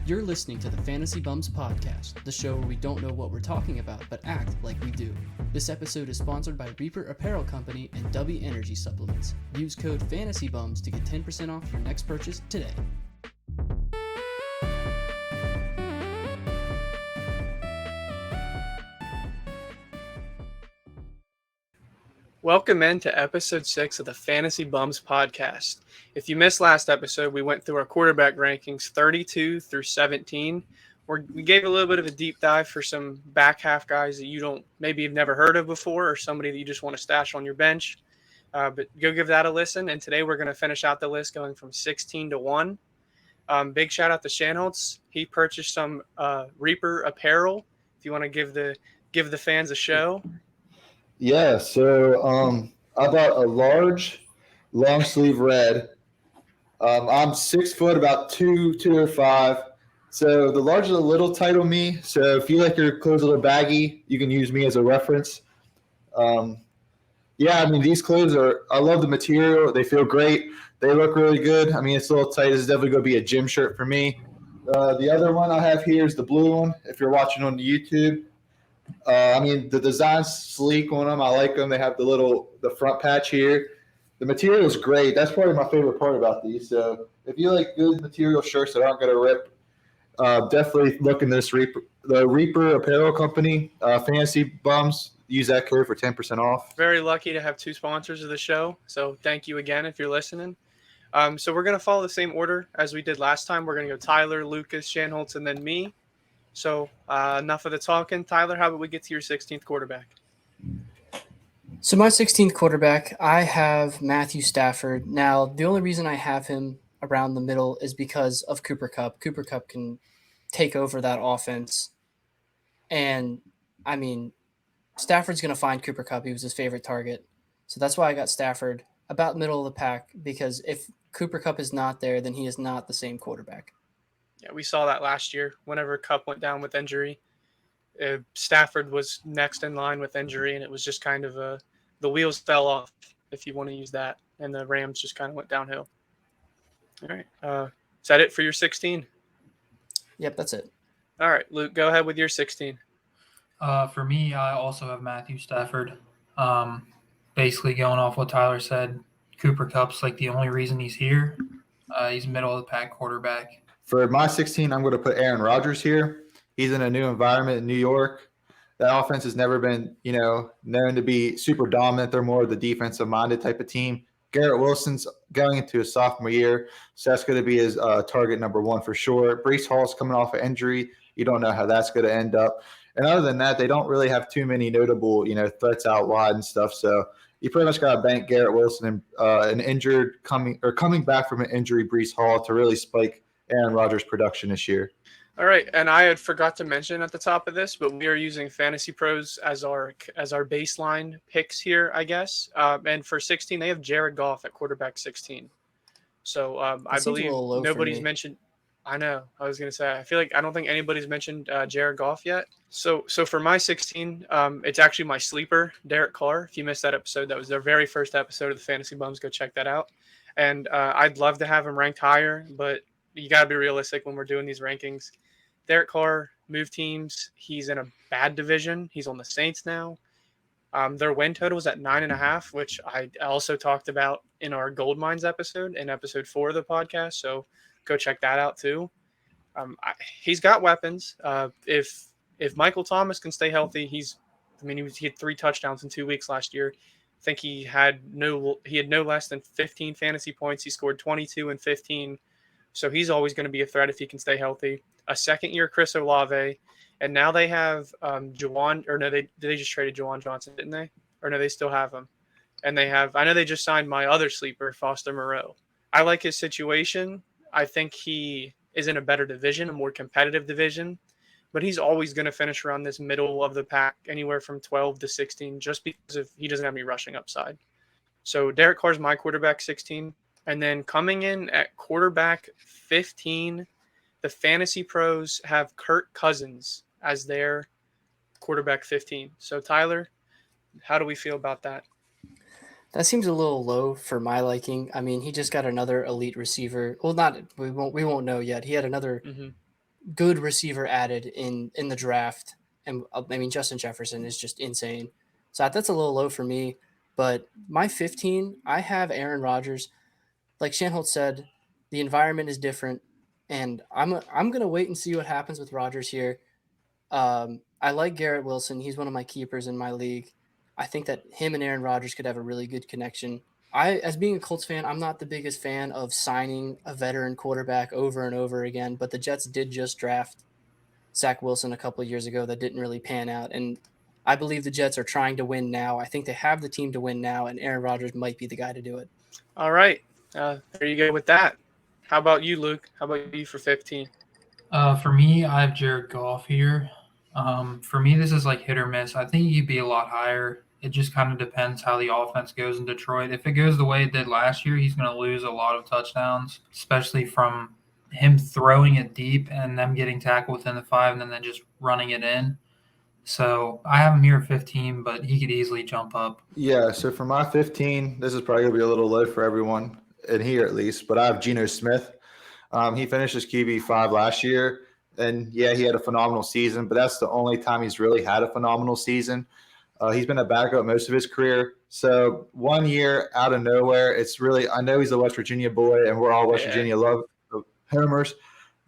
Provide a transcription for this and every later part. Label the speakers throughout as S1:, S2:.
S1: You're listening to the Fantasy Bums Podcast, the show where we don't know what we're talking about, but act like we do. This episode is sponsored by Reaper Apparel Company and W Energy Supplements. Use code FANTASYBUMS to get 10% off your next purchase today.
S2: Welcome into episode 6 of the Fantasy Bums Podcast. If you missed last episode, we went through our quarterback rankings 32 through 17. We gave a little bit of a deep dive for some back half guys that you don't maybe you've never heard of before, or somebody that you just want to stash on your bench. But go give that a listen. And today we're going to finish out the list going from 16 to 1. Big shout out to Shanholtz. He purchased some Reaper apparel. If you want to give the fans a show.
S3: Yeah, so I bought a large, long sleeve red. I'm 6 foot, about 205. So the large is a little tight on me. So if you like your clothes a little baggy, you can use me as a reference. Yeah, I mean, these clothes I love the material. They feel great. They look really good. I mean, it's a little tight. This is definitely going to be a gym shirt for me. The other one I have here is the blue one, if you're watching on YouTube. I mean, the design's sleek on them. I like them. They have the front patch here. The material is great. That's probably my favorite part about these. So if you like good material shirts that aren't going to rip, definitely look in the Reaper Apparel Company, Fantasy Bums. Use that code for 10% off.
S2: Very lucky to have two sponsors of the show. So thank you again if you're listening. So we're going to follow the same order as we did last time. We're going to go Tyler, Lucas, Shanholtz, and then me. So enough of the talking. Tyler, how about we get to your 16th quarterback?
S1: So my 16th quarterback, I have Matthew Stafford. Now, the only reason I have him around the middle is because of Cooper Kupp. Cooper Kupp can take over that offense. And, I mean, Stafford's going to find Cooper Kupp. He was his favorite target. So that's why I got Stafford about middle of the pack, because if Cooper Kupp is not there, then he is not the same quarterback.
S2: Yeah, we saw that last year. Whenever Kupp went down with injury, Stafford was next in line with injury, and it was just kind of the wheels fell off, if you want to use that, and the Rams just kind of went downhill. All right. Is that it for your 16?
S1: Yep, that's it.
S2: All right, Luke, go ahead with your 16.
S4: For me, I also have Matthew Stafford. Basically going off what Tyler said, Cooper Kupp's like the only reason he's here. He's middle of the pack quarterback.
S3: For my 16, I'm going to put Aaron Rodgers here. He's in a new environment in New York. That offense has never been, known to be super dominant. They're more of the defensive-minded type of team. Garrett Wilson's going into his sophomore year, so that's going to be his target number one for sure. Breece Hall's coming off an injury. You don't know how that's going to end up. And other than that, they don't really have too many notable, threats out wide and stuff. So you pretty much got to bank Garrett Wilson and coming back from an injury, Breece Hall, to really spike Aaron Rodgers' production this year.
S2: All right, and I had forgot to mention at the top of this, but we are using Fantasy Pros as our baseline picks here, I guess. And for 16, they have Jared Goff at quarterback 16. So I believe nobody's mentioned. I know. I was going to say, I don't think anybody's mentioned Jared Goff yet. So for my 16, it's actually my sleeper, Derek Carr. If you missed that episode, that was their very first episode of the Fantasy Bums. Go check that out. And I'd love to have him ranked higher, but you got to be realistic when we're doing these rankings. Derek Carr moved teams. He's in a bad division. He's on the Saints now. Their win total is at 9.5, which I also talked about in our Gold Mines episode, in episode 4 of the podcast. So go check that out too. He's got weapons. If Michael Thomas can stay healthy, he had 3 touchdowns in 2 weeks last year. I think he had no less than 15 fantasy points. He scored 22 and 15. So he's always going to be a threat if he can stay healthy. A second-year Chris Olave, and now they have they just traded Juwan Johnson, didn't they? Or no, they still have him. And I know they just signed my other sleeper, Foster Moreau. I like his situation. I think he is in a better division, a more competitive division, but he's always going to finish around this middle of the pack, anywhere from 12 to 16, just because he doesn't have any rushing upside. So Derek Carr's my quarterback 16. And then coming in at quarterback 15, the Fantasy Pros have Kirk Cousins as their quarterback 15. So Tyler, how do we feel about that?
S1: That seems a little low for my liking. I mean, he just got another elite receiver. Well, we won't know yet. He had another good receiver added in the draft. And I mean, Justin Jefferson is just insane. So that's a little low for me. But my 15, I have Aaron Rodgers. Like Shanholt said, the environment is different, and I'm gonna wait and see what happens with Rodgers here. I like Garrett Wilson. He's one of my keepers in my league. I think that him and Aaron Rodgers could have a really good connection. As being a Colts fan, I'm not the biggest fan of signing a veteran quarterback over and over again, but the Jets did just draft Zach Wilson a couple of years ago that didn't really pan out. And I believe the Jets are trying to win now. I think they have the team to win now, and Aaron Rodgers might be the guy to do it.
S2: All right. There you go with that. How about you, Luke? How about you for 15?
S4: For me, I have Jared Goff here. For me, this is like hit or miss. I think he could be a lot higher. It just kind of depends how the offense goes in Detroit. If it goes the way it did last year, he's going to lose a lot of touchdowns, especially from him throwing it deep and them getting tackled within the 5 and then just running it in. So I have him here at 15, but he could easily jump up.
S3: Yeah, so for my 15, this is probably going to be a little low for everyone in here at least, but I have Geno Smith. He finished his QB5 last year, and yeah, he had a phenomenal season, but that's the only time he's really had a phenomenal season. He's been a backup most of his career. So 1 year out of nowhere, it's really – I know he's a West Virginia boy, and we're all West Virginia love homers,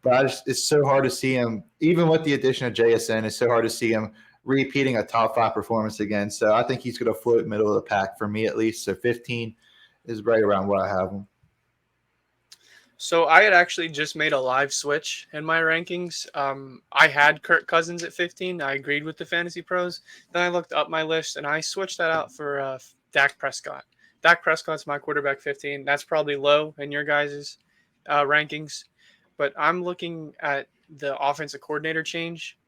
S3: but it's so hard to see him – even with the addition of JSN, it's so hard to see him repeating a top 5 performance again. So I think he's going to float middle of the pack for me at least. So 15 is right around where I have him.
S2: So I had actually just made a live switch in my rankings. I had Kirk Cousins at 15. I agreed with the Fantasy Pros. Then I looked up my list, and I switched that out for Dak Prescott. Dak Prescott's my quarterback 15. That's probably low in your guys' rankings. But I'm looking at the offensive coordinator change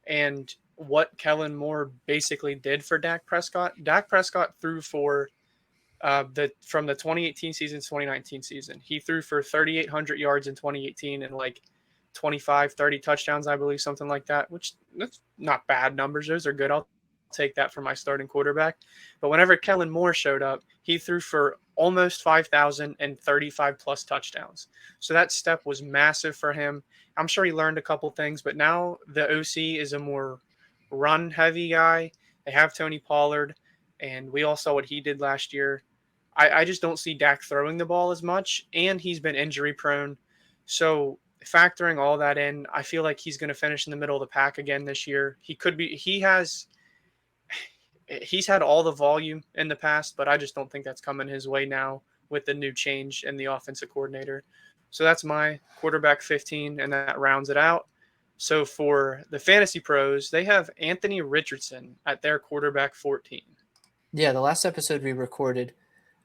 S2: and what Kellen Moore basically did for Dak Prescott. Dak Prescott threw for from the 2018 season to 2019 season. He threw for 3,800 yards in 2018 and like 25, 30 touchdowns, I believe, something like that, which that's not bad numbers. Those are good. I'll take that for my starting quarterback. But whenever Kellen Moore showed up, he threw for almost 5,000 and 35 plus touchdowns. So that step was massive for him. I'm sure he learned a couple things, but now the OC is a more run heavy guy. They have Tony Pollard, and we all saw what he did last year. I just don't see Dak throwing the ball as much, and he's been injury prone. So factoring all that in, I feel like he's going to finish in the middle of the pack again this year. He's had all the volume in the past, but I just don't think that's coming his way now with the new change in the offensive coordinator. So that's my quarterback 15, and that rounds it out. So for the Fantasy Pros, they have Anthony Richardson at their quarterback 14.
S1: Yeah, the last episode we recorded,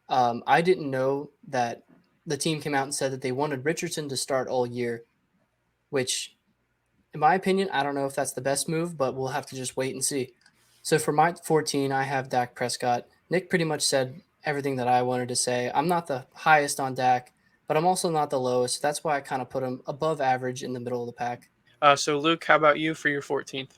S1: I didn't know that the team came out and said that they wanted Richardson to start all year, which, in my opinion, I don't know if that's the best move, but we'll have to just wait and see. So for my 14, I have Dak Prescott. Nick pretty much said everything that I wanted to say. I'm not the highest on Dak, but I'm also not the lowest. That's why I kind of put him above average in the middle of the pack.
S2: So Luke, how about you for your 14th?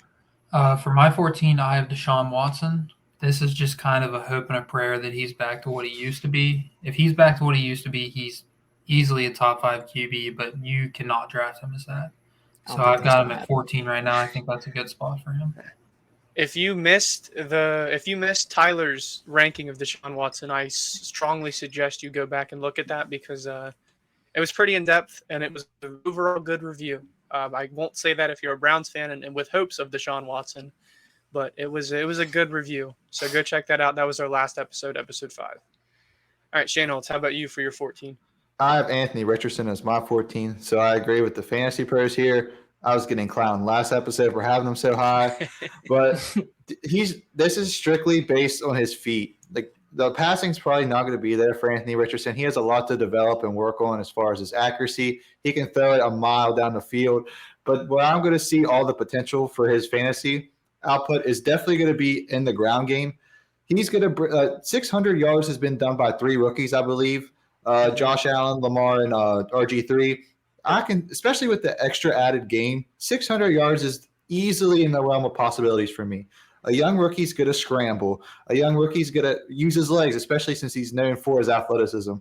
S4: For my 14, I have Deshaun Watson. This is just kind of a hope and a prayer that he's back to what he used to be. If he's back to what he used to be, he's easily a top 5 QB, but you cannot draft him as that. So I've got him at 14 right now. I think that's a good spot for him.
S2: If you missed Tyler's ranking of Deshaun Watson, I strongly suggest you go back and look at that because it was pretty in depth and it was an overall good review. I won't say that if you're a Browns fan and with hopes of Deshaun Watson, but it was a good review. So go check that out. That was our last episode, episode 5. All right, Shane Holtz, how about you for your 14?
S3: I have Anthony Richardson as my 14, so I agree with the Fantasy Pros here. I was getting clowned last episode for having him so high, but this is strictly based on his feet. Like the passing's probably not going to be there for Anthony Richardson. He has a lot to develop and work on as far as his accuracy. He can throw it a mile down the field, but where I'm going to see all the potential for his fantasy output is definitely going to be in the ground game. He's going to 600 yards has been done by 3 rookies, I believe. Josh Allen, Lamar, and RG3. I can, especially with the extra added game, 600 yards is easily in the realm of possibilities for me. A young rookie's going to scramble. A young rookie's going to use his legs, especially since he's known for his athleticism.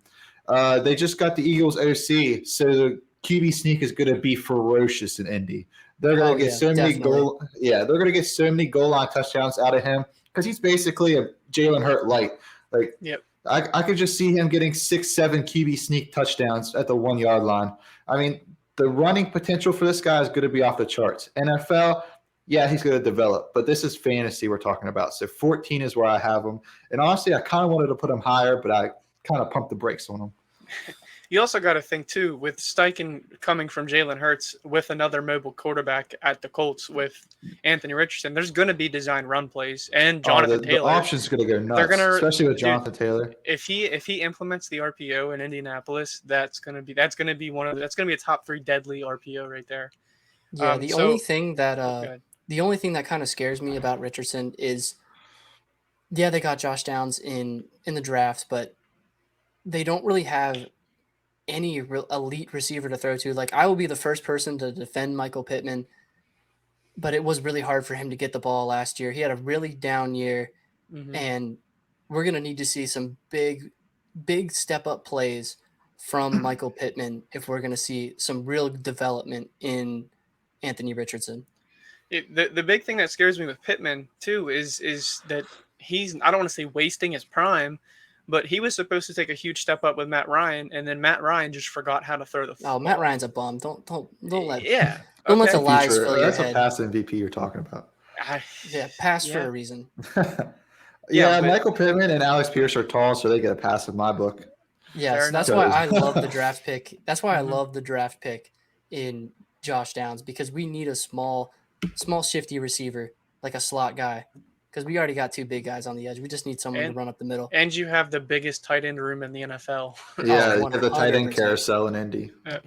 S3: They just got the Eagles OC, so the QB sneak is going to be ferocious in Indy. They're going
S1: Oh,
S3: to get
S1: yeah,
S3: so many
S1: definitely.
S3: they're going to get so many goal line touchdowns out of him because he's basically a Jalen Hurt light. Like,
S2: Yep.
S3: I could just see him getting 6-7 QB sneak touchdowns at the 1 yard line. I mean, the running potential for this guy is going to be off the charts. NFL, yeah, he's going to develop, but this is fantasy we're talking about. So 14 is where I have him. And honestly, I kind of wanted to put him higher, but I kind of pumped the brakes on him.
S2: You also got to think too, with Steichen coming from Jalen Hurts with another mobile quarterback at the Colts with Anthony Richardson, there's going to be design run plays, and Jonathan
S3: the
S2: Taylor.
S3: option's going to go nuts,
S2: They're gonna,
S3: especially with
S2: dude,
S3: Jonathan Taylor.
S2: If he implements the RPO in Indianapolis, that's gonna be a top 3 deadly RPO right there.
S1: Yeah, the only thing that
S2: ahead.
S1: kind of scares me about Richardson is, yeah, they got Josh Downs in the draft, but they don't really have any real elite receiver to throw to. Like, I will be the first person to defend Michael Pittman, but it was really hard for him to get the ball last year. He had a really down year, and we're going to need to see some big step up plays from Michael Pittman if we're going to see some real development in Anthony Richardson.
S2: The big thing that scares me with Pittman too is that he's, I don't want to say wasting his prime, but he was supposed to take a huge step up with Matt Ryan, and then Matt Ryan just forgot how to throw the ball.
S1: Oh, Matt Ryan's a bum. Don't let
S2: don't
S1: let the lies fill your
S3: That's
S1: head.
S3: a pass MVP you're talking about.
S1: Pass for a reason.
S3: Michael Pittman and Alex Pierce are tall, so they get a pass in my book.
S1: Yes, that's why I love the draft pick. That's why I love the draft pick in Josh Downs, because we need a small shifty receiver, like a slot guy, because we already got 2 big guys on the edge. We just need someone to run up the middle.
S2: And you have the biggest tight end room in the NFL.
S3: Yeah, you have the tight end carousel in Indy.
S2: Yeah.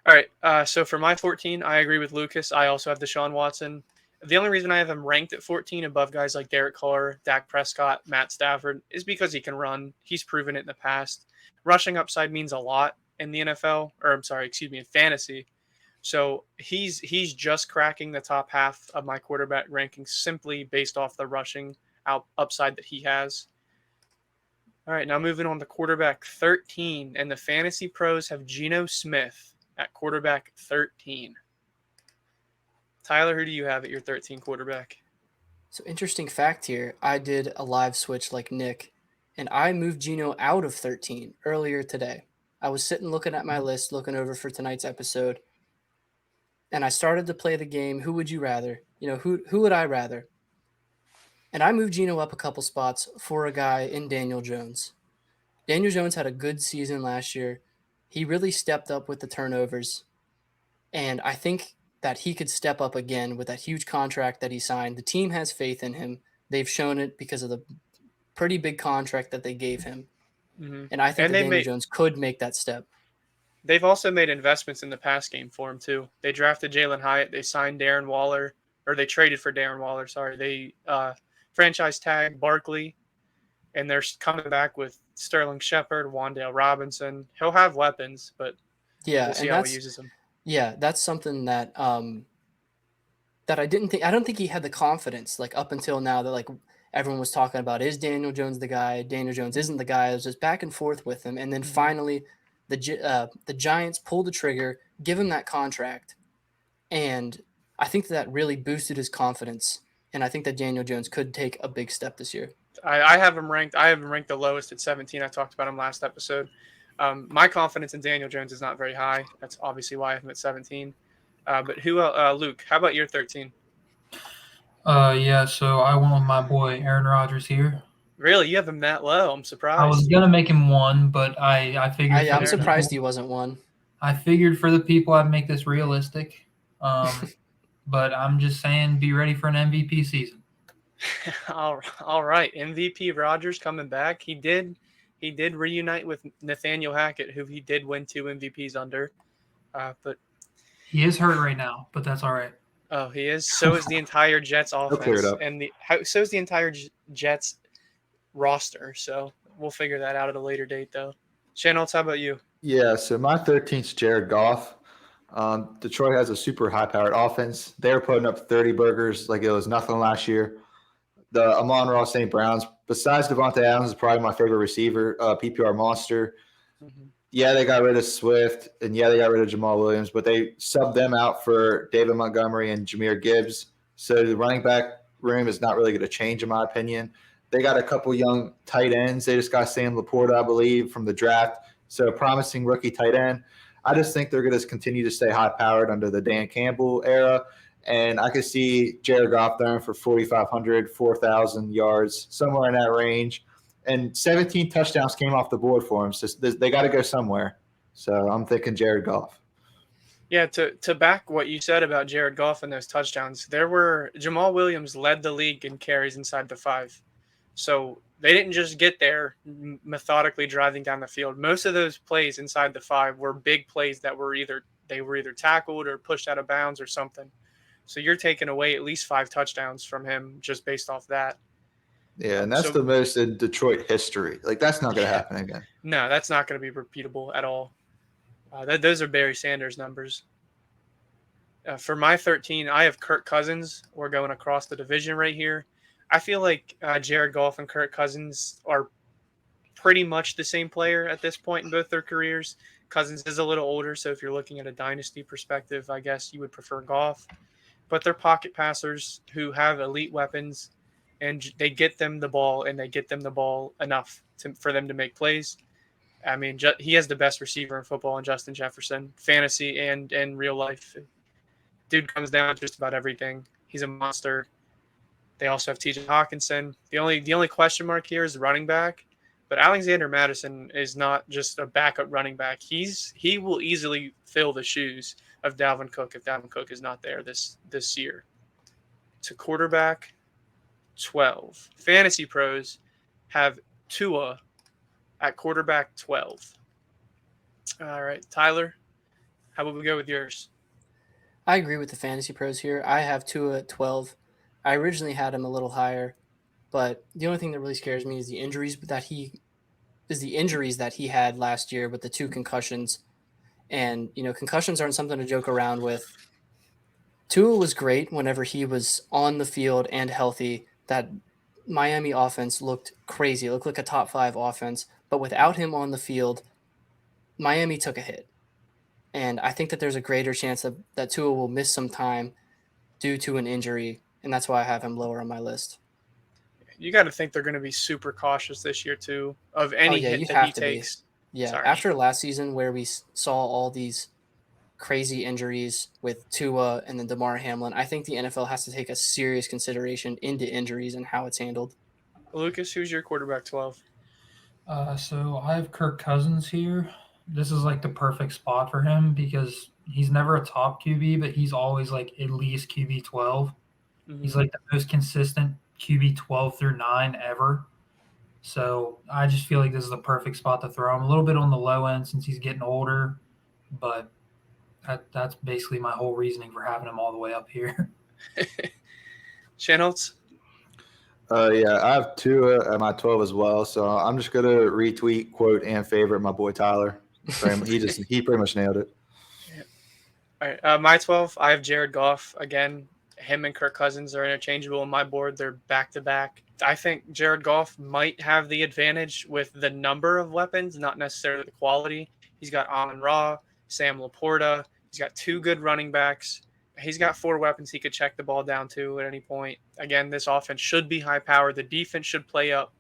S2: All right, so for my 14, I agree with Lucas. I also have Deshaun Watson. The only reason I have him ranked at 14 above guys like Derek Carr, Dak Prescott, Matt Stafford is because he can run. He's proven it in the past. Rushing upside means a lot in the NFL, in fantasy. So he's just cracking the top half of my quarterback rankings simply based off the rushing upside that he has. All right, now moving on to quarterback 13, and the fantasy pros have Geno Smith at quarterback 13. Tyler, who do you have at your 13 quarterback?
S1: So, interesting fact here, I did a live switch like Nick, and I moved Geno out of 13 earlier today. I was sitting looking at my list, looking over for tonight's episode, and I started to play the game, who would you rather? Who would I rather? And I moved Geno up a couple spots for a guy in Daniel Jones. Daniel Jones had a good season last year. He really stepped up with the turnovers, and I think that he could step up again with that huge contract that he signed. The team has faith in him. They've shown it because of the pretty big contract that they gave him. Mm-hmm. And I think Daniel Jones could make that step.
S2: They've also made investments in the pass game for him, too. They drafted Jalen Hyatt. They signed Darren Waller, or they traded for Darren Waller, sorry. They franchise tag Barkley, and they're coming back with Sterling Shepard, Wan'Dale Robinson. He'll have weapons, but we'll see how he uses them.
S1: Yeah, that's something that that I don't think he had the confidence, like, up until now, that, like, everyone was talking about, is Daniel Jones the guy? Daniel Jones isn't the guy. It was just back and forth with him. And then finally the Giants pulled the trigger, give him that contract. And I think that really boosted his confidence. And I think that Daniel Jones could take a big step this year.
S2: I have him ranked the lowest at 17. I talked about him last episode. My confidence in Daniel Jones is not very high. That's obviously why I have him at 17. But Luke, how about your 13?
S4: So I went with my boy Aaron Rodgers here.
S2: Really? You have him that low? I'm surprised.
S4: I was going to make him 1, but I figured...
S1: I'm surprised he wasn't 1.
S4: I figured for the people I'd make this realistic. But I'm just saying, be ready for an MVP season.
S2: All right. MVP Rodgers coming back. He did reunite with Nathaniel Hackett, who he did win 2 MVPs under. But
S4: he is hurt right now, but that's all right.
S2: Oh, he is. So is the entire Jets offense, and so is the entire Jets roster. So we'll figure that out at a later date, though. Shanault, how about you?
S3: Yeah, so my 13th is Jared Goff. Detroit has a super high-powered offense. They're putting up 30 burgers like it was nothing last year. The Amon-Ra St. Brown's, besides Devontae Adams, is probably my favorite receiver, PPR monster. Mm-hmm. yeah, they got rid of Swift, and yeah, they got rid of Jamal Williams, but they subbed them out for David Montgomery and Jameer Gibbs. So the running back room is not really going to change, in my opinion. They got a couple young tight ends. They just got Sam Laporta, I believe, from the draft. So a promising rookie tight end. I just think they're going to continue to stay high-powered under the Dan Campbell era. And I could see Jared Goff throwing for 4,500, 4,000 yards, somewhere in that range. And 17 touchdowns came off the board for him. So they got to go somewhere. So I'm thinking Jared Goff.
S2: Yeah, to back what you said about Jared Goff and those touchdowns, Jamal Williams led the league in carries inside the 5. So they didn't just get there methodically driving down the field. Most of those plays inside the 5 were big plays that were either tackled or pushed out of bounds or something. So you're taking away at least 5 touchdowns from him just based off that.
S3: Yeah, and that's the most in Detroit history. Like, that's not going to happen again.
S2: No, that's not going to be repeatable at all. Those are Barry Sanders numbers. For my 13, I have Kirk Cousins. We're going across the division right here. I feel like Jared Goff and Kirk Cousins are pretty much the same player at this point in both their careers. Cousins is a little older, so if you're looking at a dynasty perspective, I guess you would prefer Goff. But they're pocket passers who have elite weapons, and they get them the ball, and they get them the ball enough for them to make plays. I mean, he has the best receiver in football in Justin Jefferson, fantasy and real life. Dude comes down just about everything. He's a monster. They also have T.J. Hawkinson. The only question mark here is running back, but Alexander Mattison is not just a backup running back. He will easily fill the shoes of Dalvin Cook if Dalvin Cook is not there this year. To quarterback 12. Fantasy pros have Tua at quarterback 12. All right, Tyler, how about we go with yours?
S1: I agree with the fantasy pros here. I have Tua at 12. I originally had him a little higher, but the only thing that really scares me is the injuries that he had last year with the 2 concussions. And, concussions aren't something to joke around with. Tua was great whenever he was on the field and healthy. That Miami offense looked crazy. It looked like a top 5 offense. But without him on the field, Miami took a hit. And I think that there's a greater chance that Tua will miss some time due to an injury. And that's why I have him lower on my list.
S2: You got to think they're going to be super cautious this year, too, of any hit that he takes.
S1: Yeah,
S2: Sorry.
S1: After last season where we saw all these crazy injuries with Tua and then DeMar Hamlin, I think the NFL has to take a serious consideration into injuries and how it's handled.
S2: Lucas, who's your quarterback 12?
S4: So I have Kirk Cousins here. This is like the perfect spot for him because he's never a top QB, but he's always like at least QB 12. Mm-hmm. He's like the most consistent QB 12 through 9 ever. So I just feel like this is the perfect spot to throw him. A little bit on the low end since he's getting older, but that's basically my whole reasoning for having him all the way up here.
S2: Shanholtz?
S3: Yeah, I have Tua at my 12 as well. So I'm just going to retweet, quote, and favorite my boy Tyler. He pretty much nailed it.
S2: Yeah. All right, my 12, I have Jared Goff. Again, him and Kirk Cousins are interchangeable on my board. They're back-to-back. I think Jared Goff might have the advantage with the number of weapons, not necessarily the quality. He's got Amon-Ra, Sam Laporta. He's got 2 good running backs. He's got 4 weapons he could check the ball down to at any point. Again, this offense should be high-powered. The defense should play up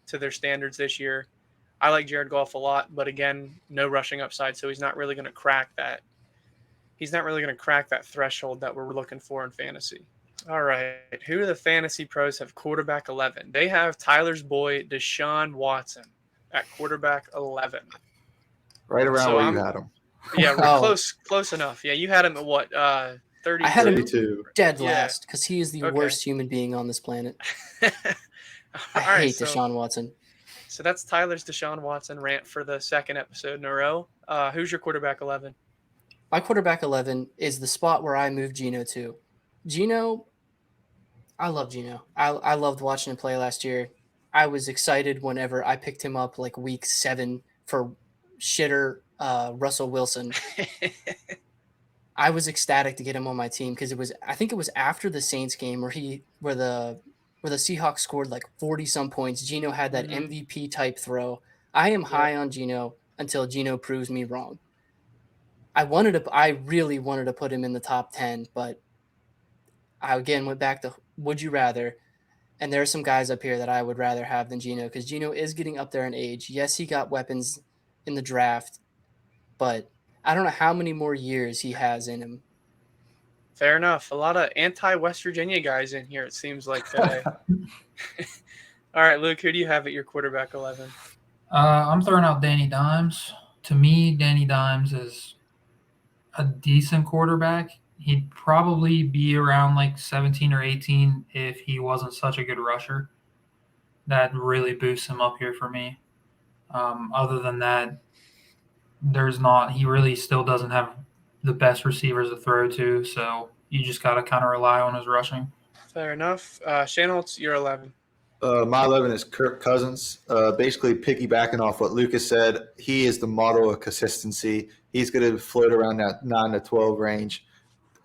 S2: to their standards this year. I like Jared Goff a lot, but again, no rushing upside, so he's not really going to crack that. He's not really going to crack that threshold that we're looking for in fantasy. All right, who do the fantasy pros have quarterback 11? They have Tyler's boy, Deshaun Watson, at quarterback 11.
S3: Right around where you had him.
S2: Yeah, we're close enough. Yeah, you had him at what, 30?
S1: I had him
S3: 32.
S1: Dead last because he is the worst human being on this planet. I hate Deshaun Watson.
S2: So that's Tyler's Deshaun Watson rant for the second episode in a row. Who's your quarterback 11?
S1: My quarterback 11 is the spot where I moved Geno to. Geno, I love Geno. I loved watching him play last year. I was excited whenever I picked him up like week 7 for shitter Russell Wilson. I was ecstatic to get him on my team because I think it was after the Saints game where the Seahawks scored like 40 some points. Geno had that MVP type throw. I am high on Geno. until Geno proves me wrong. I really wanted to put him in the top 10, but I again went back to would you rather. And there are some guys up here that I would rather have than Geno because Geno is getting up there in age. Yes, he got weapons in the draft, but I don't know how many more years he has in him.
S2: Fair enough. A lot of anti-West Virginia guys in here, it seems like today. All right, Luke, who do you have at your quarterback 11?
S4: I'm throwing out Danny Dimes. To me, Danny Dimes is a decent quarterback. He'd probably be around like 17 or 18 if he wasn't such a good rusher. That really boosts him up here for me. Other than that, he really still doesn't have the best receivers to throw to, so you just got to kind of rely on his rushing.
S2: Fair enough. Shanholtz, you're 11.
S3: My 11 is Kirk Cousins. Basically, piggybacking off what Lucas said, he is the model of consistency. He's going to float around that 9 to 12 range.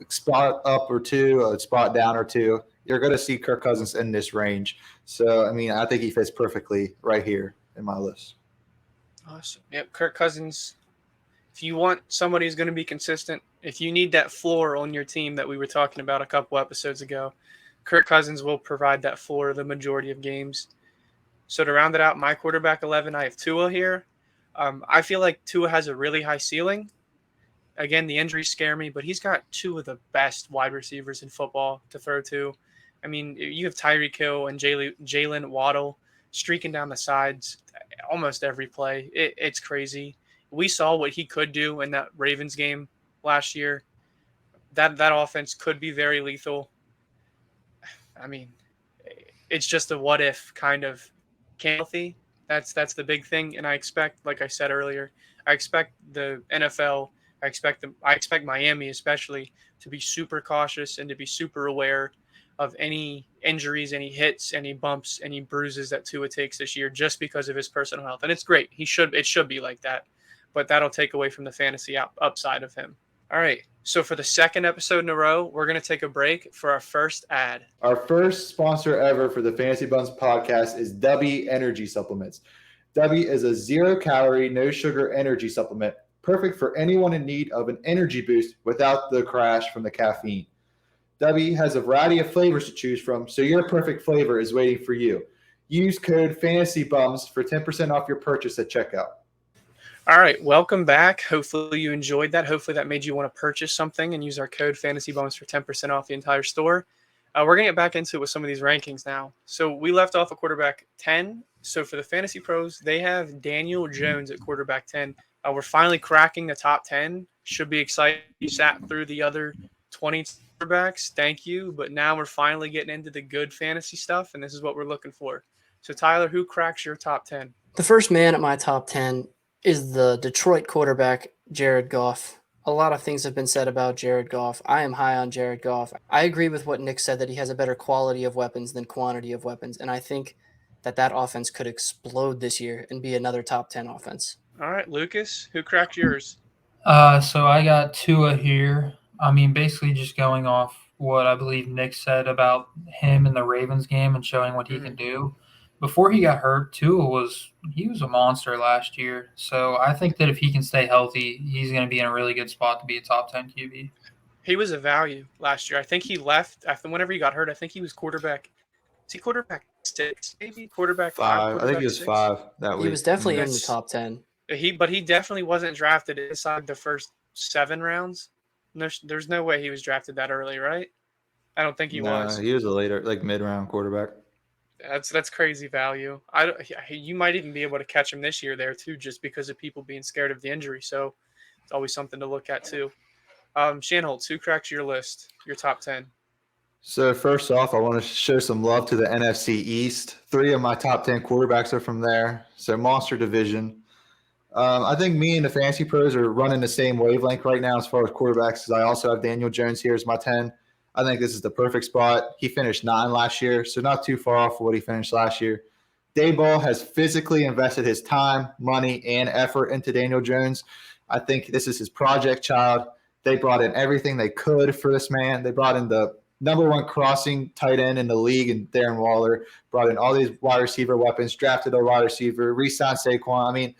S3: Spot up or two, a spot down or two. You're going to see Kirk Cousins in this range. So, I mean, I think he fits perfectly right here in my list.
S2: Awesome. Yep, Kirk Cousins. If you want somebody who's going to be consistent, if you need that floor on your team that we were talking about a couple episodes ago, Kirk Cousins will provide that floor the majority of games. So to round it out, my quarterback 11, I have Tua here. I feel like Tua has a really high ceiling. Again, the injuries scare me, but he's got two of the best wide receivers in football to throw to. I mean, you have Tyreek Hill and Jalen Waddle streaking down the sides almost every play. It's crazy. We saw what he could do in that Ravens game last year. That offense could be very lethal. I mean, it's just a what if kind of healthy. That's the big thing. And I expect, like I said earlier, I expect the NFL, I expect Miami especially to be super cautious and to be super aware of any injuries, any hits, any bumps, any bruises that Tua takes this year just because of his personal health. And it's great. It should be like that. But that'll take away from the fantasy upside of him. All right. So for the second episode in a row, we're going to take a break for our first ad.
S3: Our first sponsor ever for the Fantasy Buns podcast is W Energy Supplements. W is a 0-calorie, no-sugar energy supplement, perfect for anyone in need of an energy boost without the crash from the caffeine. W has a variety of flavors to choose from, so your perfect flavor is waiting for you. Use code FANTASYBUMS for 10% off your purchase at checkout.
S2: All right, welcome back. Hopefully you enjoyed that. Hopefully that made you want to purchase something and use our code FANTASYBUMS for 10% off the entire store. We're going to get back into it with some of these rankings now. So we left off at quarterback 10. So for the Fantasy Pros, they have Daniel Jones at quarterback 10. We're finally cracking the top 10. Should be exciting. You sat through the other 20 quarterbacks. Thank you. But now we're finally getting into the good fantasy stuff, and this is what we're looking for. So Tyler, who cracks your top 10?
S1: The first man at my top 10 is the Detroit quarterback, Jared Goff. A lot of things have been said about Jared Goff. I am high on Jared Goff. I agree with what Nick said, that he has a better quality of weapons than quantity of weapons, and I think that offense could explode this year and be another top 10 offense.
S2: All right, Lucas, who cracked yours?
S4: So I got Tua here. I mean, basically just going off what I believe Nick said about him in the Ravens game and showing what he can do. Before he got hurt, Tua was a monster last year. So I think that if he can stay healthy, he's going to be in a really good spot to be a top 10 QB.
S2: He was a value last year. I think he left after whenever he got hurt. I think he was quarterback. Is he quarterback 6? Maybe quarterback 5.
S3: I think he was
S2: 6?
S3: 5 that week.
S1: He was definitely in the top 10.
S2: But he definitely wasn't drafted inside the first 7 rounds. There's no way he was drafted that early, right? I don't think he was.
S3: He was a later, like mid-round quarterback.
S2: That's crazy value. You might even be able to catch him this year there too, just because of people being scared of the injury. So it's always something to look at too. Shanholtz, who cracks your list, your top 10?
S3: So first off, I want to show some love to the NFC East. 3 of my top 10 quarterbacks are from there. So monster division. I think me and the Fantasy Pros are running the same wavelength right now as far as quarterbacks, because I also have Daniel Jones here as my 10. I think this is the perfect spot. He finished 9 last year, so not too far off of what he finished last year. Daboll has physically invested his time, money, and effort into Daniel Jones. I think this is his project child. They brought in everything they could for this man. They brought in the number 1 crossing tight end in the league and Darren Waller, brought in all these wide receiver weapons, drafted a wide receiver, re-signed Saquon. I mean,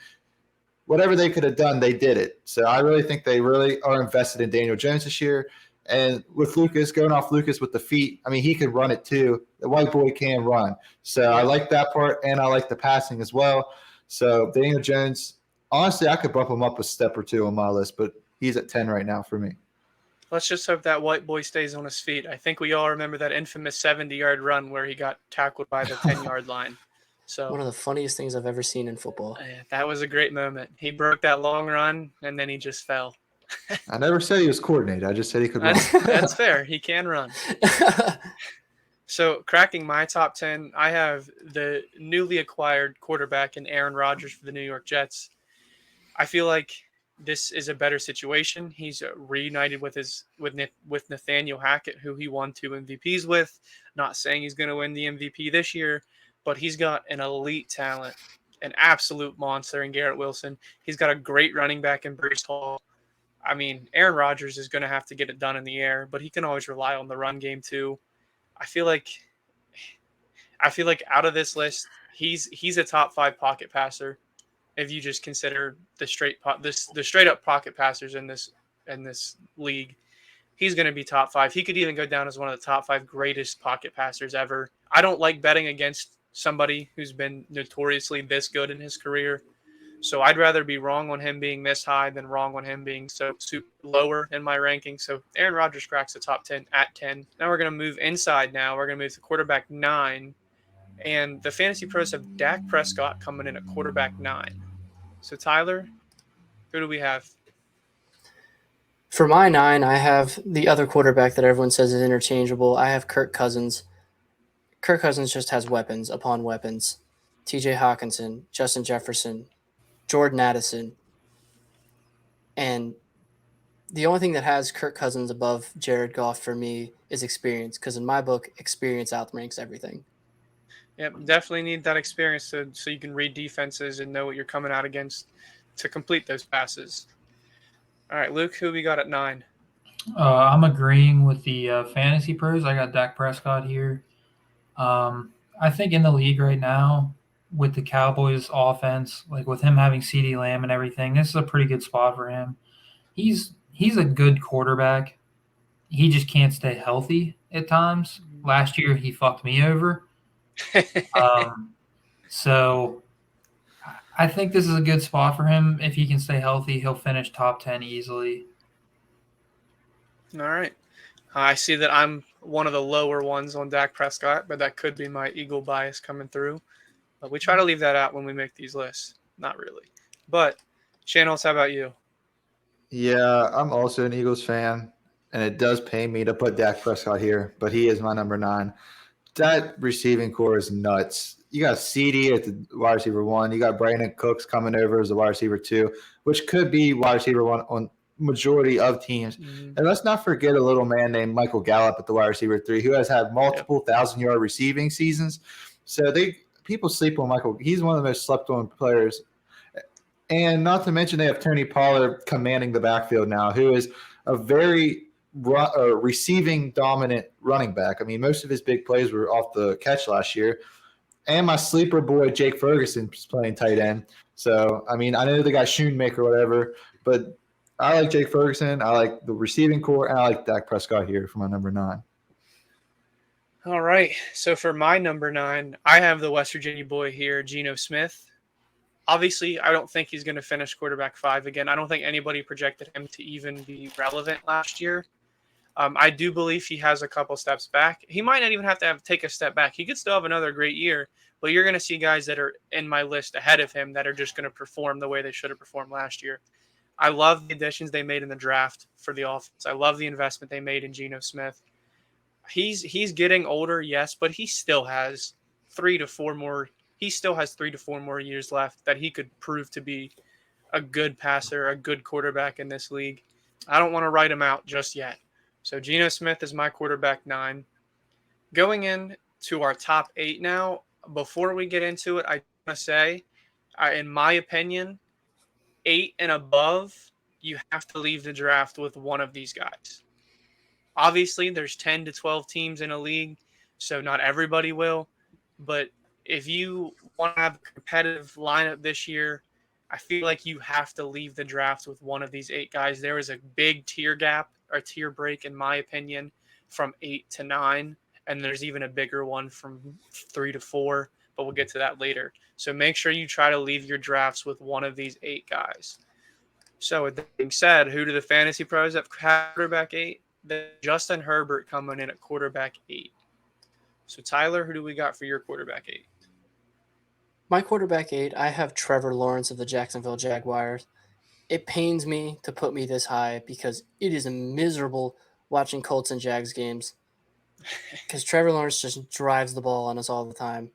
S3: whatever they could have done, they did it. So I really think they really are invested in Daniel Jones this year. And with Lucas, going off Lucas with the feet, I mean, he could run it too. The white boy can run. So I like that part, and I like the passing as well. So Daniel Jones, honestly, I could bump him up a step or two on my list, but he's at 10 right now for me.
S2: Let's just hope that white boy stays on his feet. I think we all remember that infamous 70-yard run where he got tackled by the 10-yard line. So
S1: One of the funniest things I've ever seen in football.
S2: that was a great moment. He broke that long run, and then he just fell.
S3: I never said he was coordinated. I just said he could run.
S2: That's fair. He can run. So cracking my top 10, I have the newly acquired quarterback in Aaron Rodgers for the New York Jets. I feel like this is a better situation. He's reunited with with Nathaniel Hackett, who he won 2 MVPs with. Not saying he's going to win the MVP this year, but he's got an elite talent, an absolute monster in Garrett Wilson. He's got a great running back in Breece Hall. I mean, Aaron Rodgers is going to have to get it done in the air, but he can always rely on the run game too. I feel like out of this list, he's a top 5 pocket passer. If you just consider the straight up pocket passers in this league, he's going to be top 5. He could even go down as one of the top 5 greatest pocket passers ever. I don't like betting against somebody who's been notoriously this good in his career. So I'd rather be wrong on him being this high than wrong on him being so lower in my ranking. So Aaron Rodgers cracks the top 10 at 10. Now we're going to move inside now. We're going to move to quarterback 9. And the Fantasy Pros have Dak Prescott coming in at quarterback 9. So Tyler, who do we have?
S1: For my 9, I have the other quarterback that everyone says is interchangeable. I have Kirk Cousins. Kirk Cousins just has weapons upon weapons. TJ Hawkinson, Justin Jefferson, Jordan Addison. And the only thing that has Kirk Cousins above Jared Goff for me is experience, because in my book, experience outranks everything.
S2: Yep, definitely need that experience so you can read defenses and know what you're coming out against to complete those passes. All right, Luke, who we got at 9?
S4: I'm agreeing with the Fantasy Pros. I got Dak Prescott here. I think in the league right now, with the Cowboys offense, like with him having CeeDee Lamb and everything, this is a pretty good spot for him. He's a good quarterback. He just can't stay healthy at times. Last year, he fucked me over. So I think this is a good spot for him. If he can stay healthy, he'll finish top 10 easily.
S2: All right. I see that I'm one of the lower ones on Dak Prescott, but that could be my Eagle bias coming through. But we try to leave that out when we make these lists. Not really. But, Channels, how about you?
S3: Yeah, I'm also an Eagles fan, and it does pay me to put Dak Prescott here, but he is my number 9. That receiving core is nuts. You got CD at the wide receiver 1. You got Brandon Cooks coming over as the wide receiver 2, which could be wide receiver 1 on majority of teams. Mm-hmm. And let's not forget a little man named Michael Gallup at the wide receiver 3, who has had multiple 1,000-yard receiving seasons. So people sleep on Michael. He's one of the most slept-on players. And not to mention they have Tony Pollard commanding the backfield now, who is a very receiving dominant running back. I mean, most of his big plays were off the catch last year. And my sleeper boy, Jake Ferguson, is playing tight end. So, I mean, I know the guy Schoonmaker or whatever, but I like Jake Ferguson. I like the receiving core, and I like Dak Prescott here for my number 9.
S2: All right. So for my number 9, I have the West Virginia boy here, Geno Smith. Obviously, I don't think he's going to finish quarterback 5 again. I don't think anybody projected him to even be relevant last year. I do believe he has a couple steps back. He might not even have to take a step back. He could still have another great year, but you're going to see guys that are in my list ahead of him that are just going to perform the way they should have performed last year. I love the additions they made in the draft for the offense. I love the investment they made in Geno Smith. He's getting older, yes, but he still has 3 to 4 more. He still has 3 to 4 more years left that he could prove to be a good passer, a good quarterback in this league. I don't want to write him out just yet. So Geno Smith is my quarterback 9. Going into our top 8 now, before we get into it, I want to say, in my opinion, 8 and above, you have to leave the draft with one of these guys. Obviously, there's 10 to 12 teams in a league, so not everybody will. But if you want to have a competitive lineup this year, I feel like you have to leave the draft with one of these 8 guys. There is a big tier gap or tier break, in my opinion, from 8 to 9. And there's even a bigger one from 3 to 4, but we'll get to that later. So make sure you try to leave your drafts with one of these 8 guys. So with that being said, who do the fantasy pros have quarterback 8? Justin Herbert coming in at quarterback 8. So Tyler, who do we got for your quarterback 8?
S1: My quarterback 8, I have Trevor Lawrence of the Jacksonville Jaguars. It pains me to put me this high because it is miserable watching Colts and Jags games because Trevor Lawrence just drives the ball on us all the time.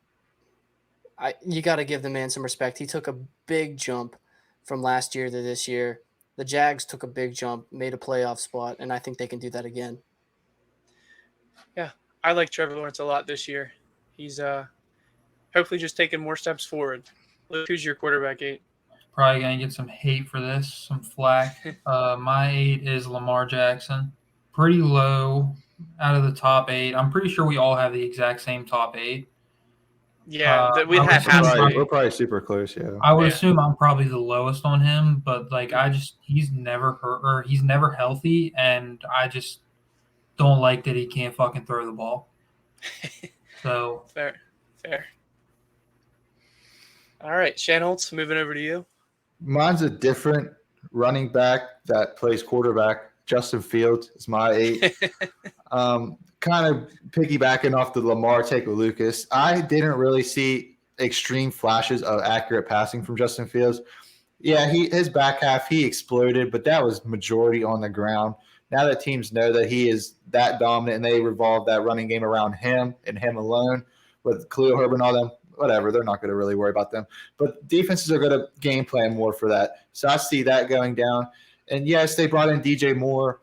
S1: You got to give the man some respect. He took a big jump from last year to this year. The Jags took a big jump, made a playoff spot, and I think they can do that again.
S2: Yeah, I like Trevor Lawrence a lot this year. He's hopefully just taking more steps forward. Luke, who's your quarterback 8?
S4: Probably gonna get some hate for this, some flack. My 8 is Lamar Jackson. Pretty low out of the top 8. I'm pretty sure we all have the exact same top 8.
S2: Yeah,
S4: I would assume
S3: We're probably super close. Yeah.
S4: I would
S2: Yeah.
S4: assume I'm probably the lowest on him, but like he's never hurt or he's never healthy, and I just don't like that he can't fucking throw the ball. So
S2: Fair. All right, Shan Holtz, moving over to you.
S3: Mine's a different running back that plays quarterback. Justin Fields is my 8. Kind of piggybacking off the Lamar take with Lucas. I didn't really see extreme flashes of accurate passing from Justin Fields. Yeah, his back half, he exploded, but that was majority on the ground. Now that teams know that he is that dominant and they revolve that running game around him and him alone with Khalil Herbert and all them, whatever, they're not going to really worry about them. But defenses are going to game plan more for that. So I see that going down. And yes, they brought in DJ Moore,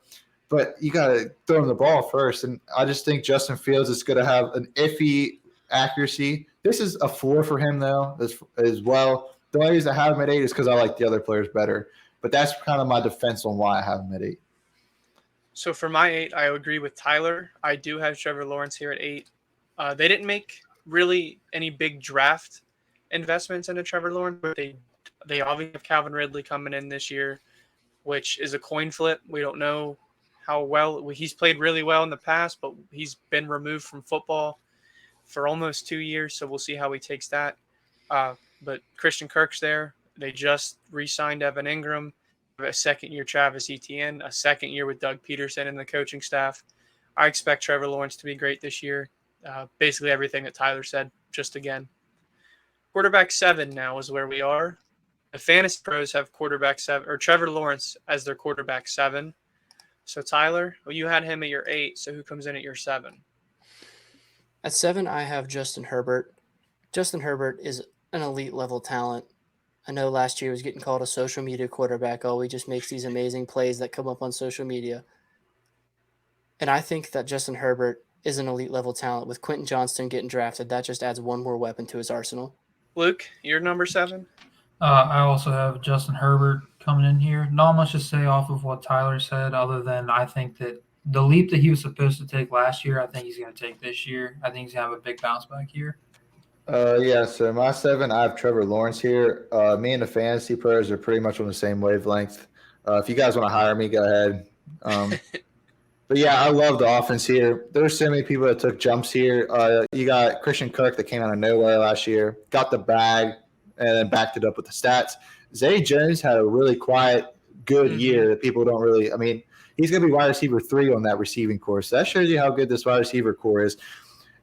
S3: but you got to throw him the ball first. And I just think Justin Fields is going to have an iffy accuracy. This is a floor for him, though, as well. The only reason I have him at 8 is because I like the other players better. But that's kind of my defense on why I have him at 8.
S2: So for my 8, I agree with Tyler. I do have Trevor Lawrence here at 8. They didn't make really any big draft investments into Trevor Lawrence, but they obviously have Calvin Ridley coming in this year, which is a coin flip. We don't know how well he's played really well in the past, but he's been removed from football for almost 2 years, so we'll see how he takes that. But Christian Kirk's there. They just re-signed Evan Ingram, a second-year Travis Etienne, a second year with Doug Peterson and the coaching staff. I expect Trevor Lawrence to be great this year. Basically everything that Tyler said, just again. Quarterback 7 now is where we are. The fantasy pros have quarterback 7 or Trevor Lawrence as their quarterback 7. So Tyler, well, you had him at your 8. So who comes in at your 7?
S1: At 7, I have Justin Herbert. Justin Herbert is an elite level talent. I know last year he was getting called a social media quarterback. Oh, he just makes these amazing plays that come up on social media. And I think that Justin Herbert is an elite level talent. With Quentin Johnston getting drafted, that just adds one more weapon to his arsenal.
S2: Luke, you're number 7?
S4: I also have Justin Herbert coming in here. Not much to say off of what Tyler said, other than I think that the leap that he was supposed to take last year, I think he's going to take this year. I think he's going to have a big bounce back year.
S3: Yeah, so my 7, I have Trevor Lawrence here. Me and the fantasy pros are pretty much on the same wavelength. If you guys want to hire me, go ahead. But yeah, I love the offense here. There's so many people that took jumps here. You got Christian Kirk that came out of nowhere last year, got the bag, and then backed it up with the stats. Zay Jones had a really quiet, good year that people don't really – I mean, he's going to be wide receiver 3 on that receiving core. So that shows you how good this wide receiver core is.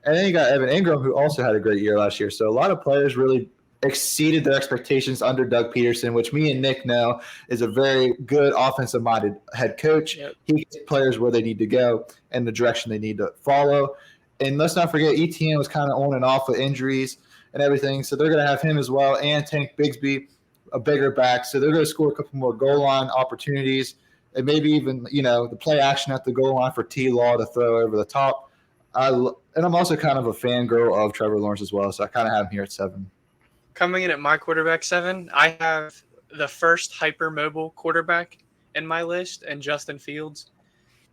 S3: And then you got Evan Ingram, who also had a great year last year. So a lot of players really exceeded their expectations under Doug Peterson, which me and Nick know is a very good offensive-minded head coach.
S2: Yep.
S3: He gets players where they need to go and the direction they need to follow. And let's not forget, ETN was kind of on and off with injuries and everything. So they're going to have him as well, and Tank Bigsby, a bigger back. So they're going to score a couple more goal line opportunities, and maybe even, the play action at the goal line for T-Law to throw over the top. And I'm also kind of a fangirl of Trevor Lawrence as well, so I kind of have him here at 7.
S2: Coming in at my quarterback 7, I have the first hyper-mobile quarterback in my list, and Justin Fields.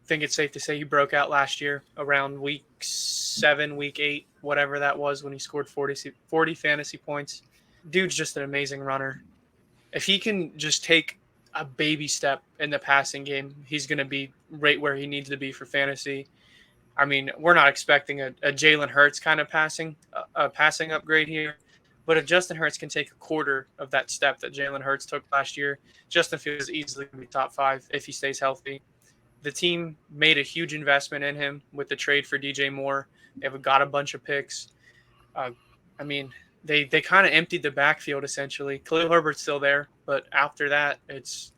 S2: I think it's safe to say he broke out last year around week 7, week 8, whatever that was, when he scored 40 fantasy points. Dude's just an amazing runner. if he can just take a baby step in the passing game, he's going to be right where he needs to be for fantasy. I mean, we're not expecting a Jalen Hurts kind of passing upgrade here, but if Justin Hurts can take a quarter of that step that Jalen Hurts took last year, Justin Fields is easily going to be top 5 if he stays healthy. The team made a huge investment in him with the trade for DJ Moore. They've got a bunch of picks. I mean, they kind of emptied the backfield essentially. Khalil Herbert's still there, but after that, it's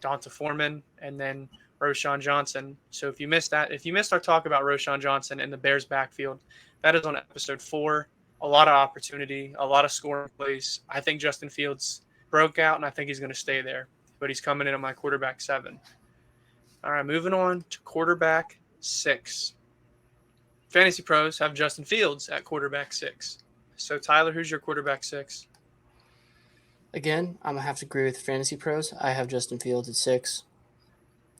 S2: Donta Foreman and then Roschon Johnson. So if you missed our talk about Roschon Johnson in the Bears backfield, that is on episode 4. A lot of opportunity, a lot of scoring plays. I think Justin Fields broke out, and I think he's going to stay there. But he's coming in at my quarterback 7. All right, moving on to quarterback 6. Fantasy pros have Justin Fields at quarterback 6. So, Tyler, who's your quarterback 6?
S1: Again, I'm going to have to agree with Fantasy Pros. I have Justin Fields at 6.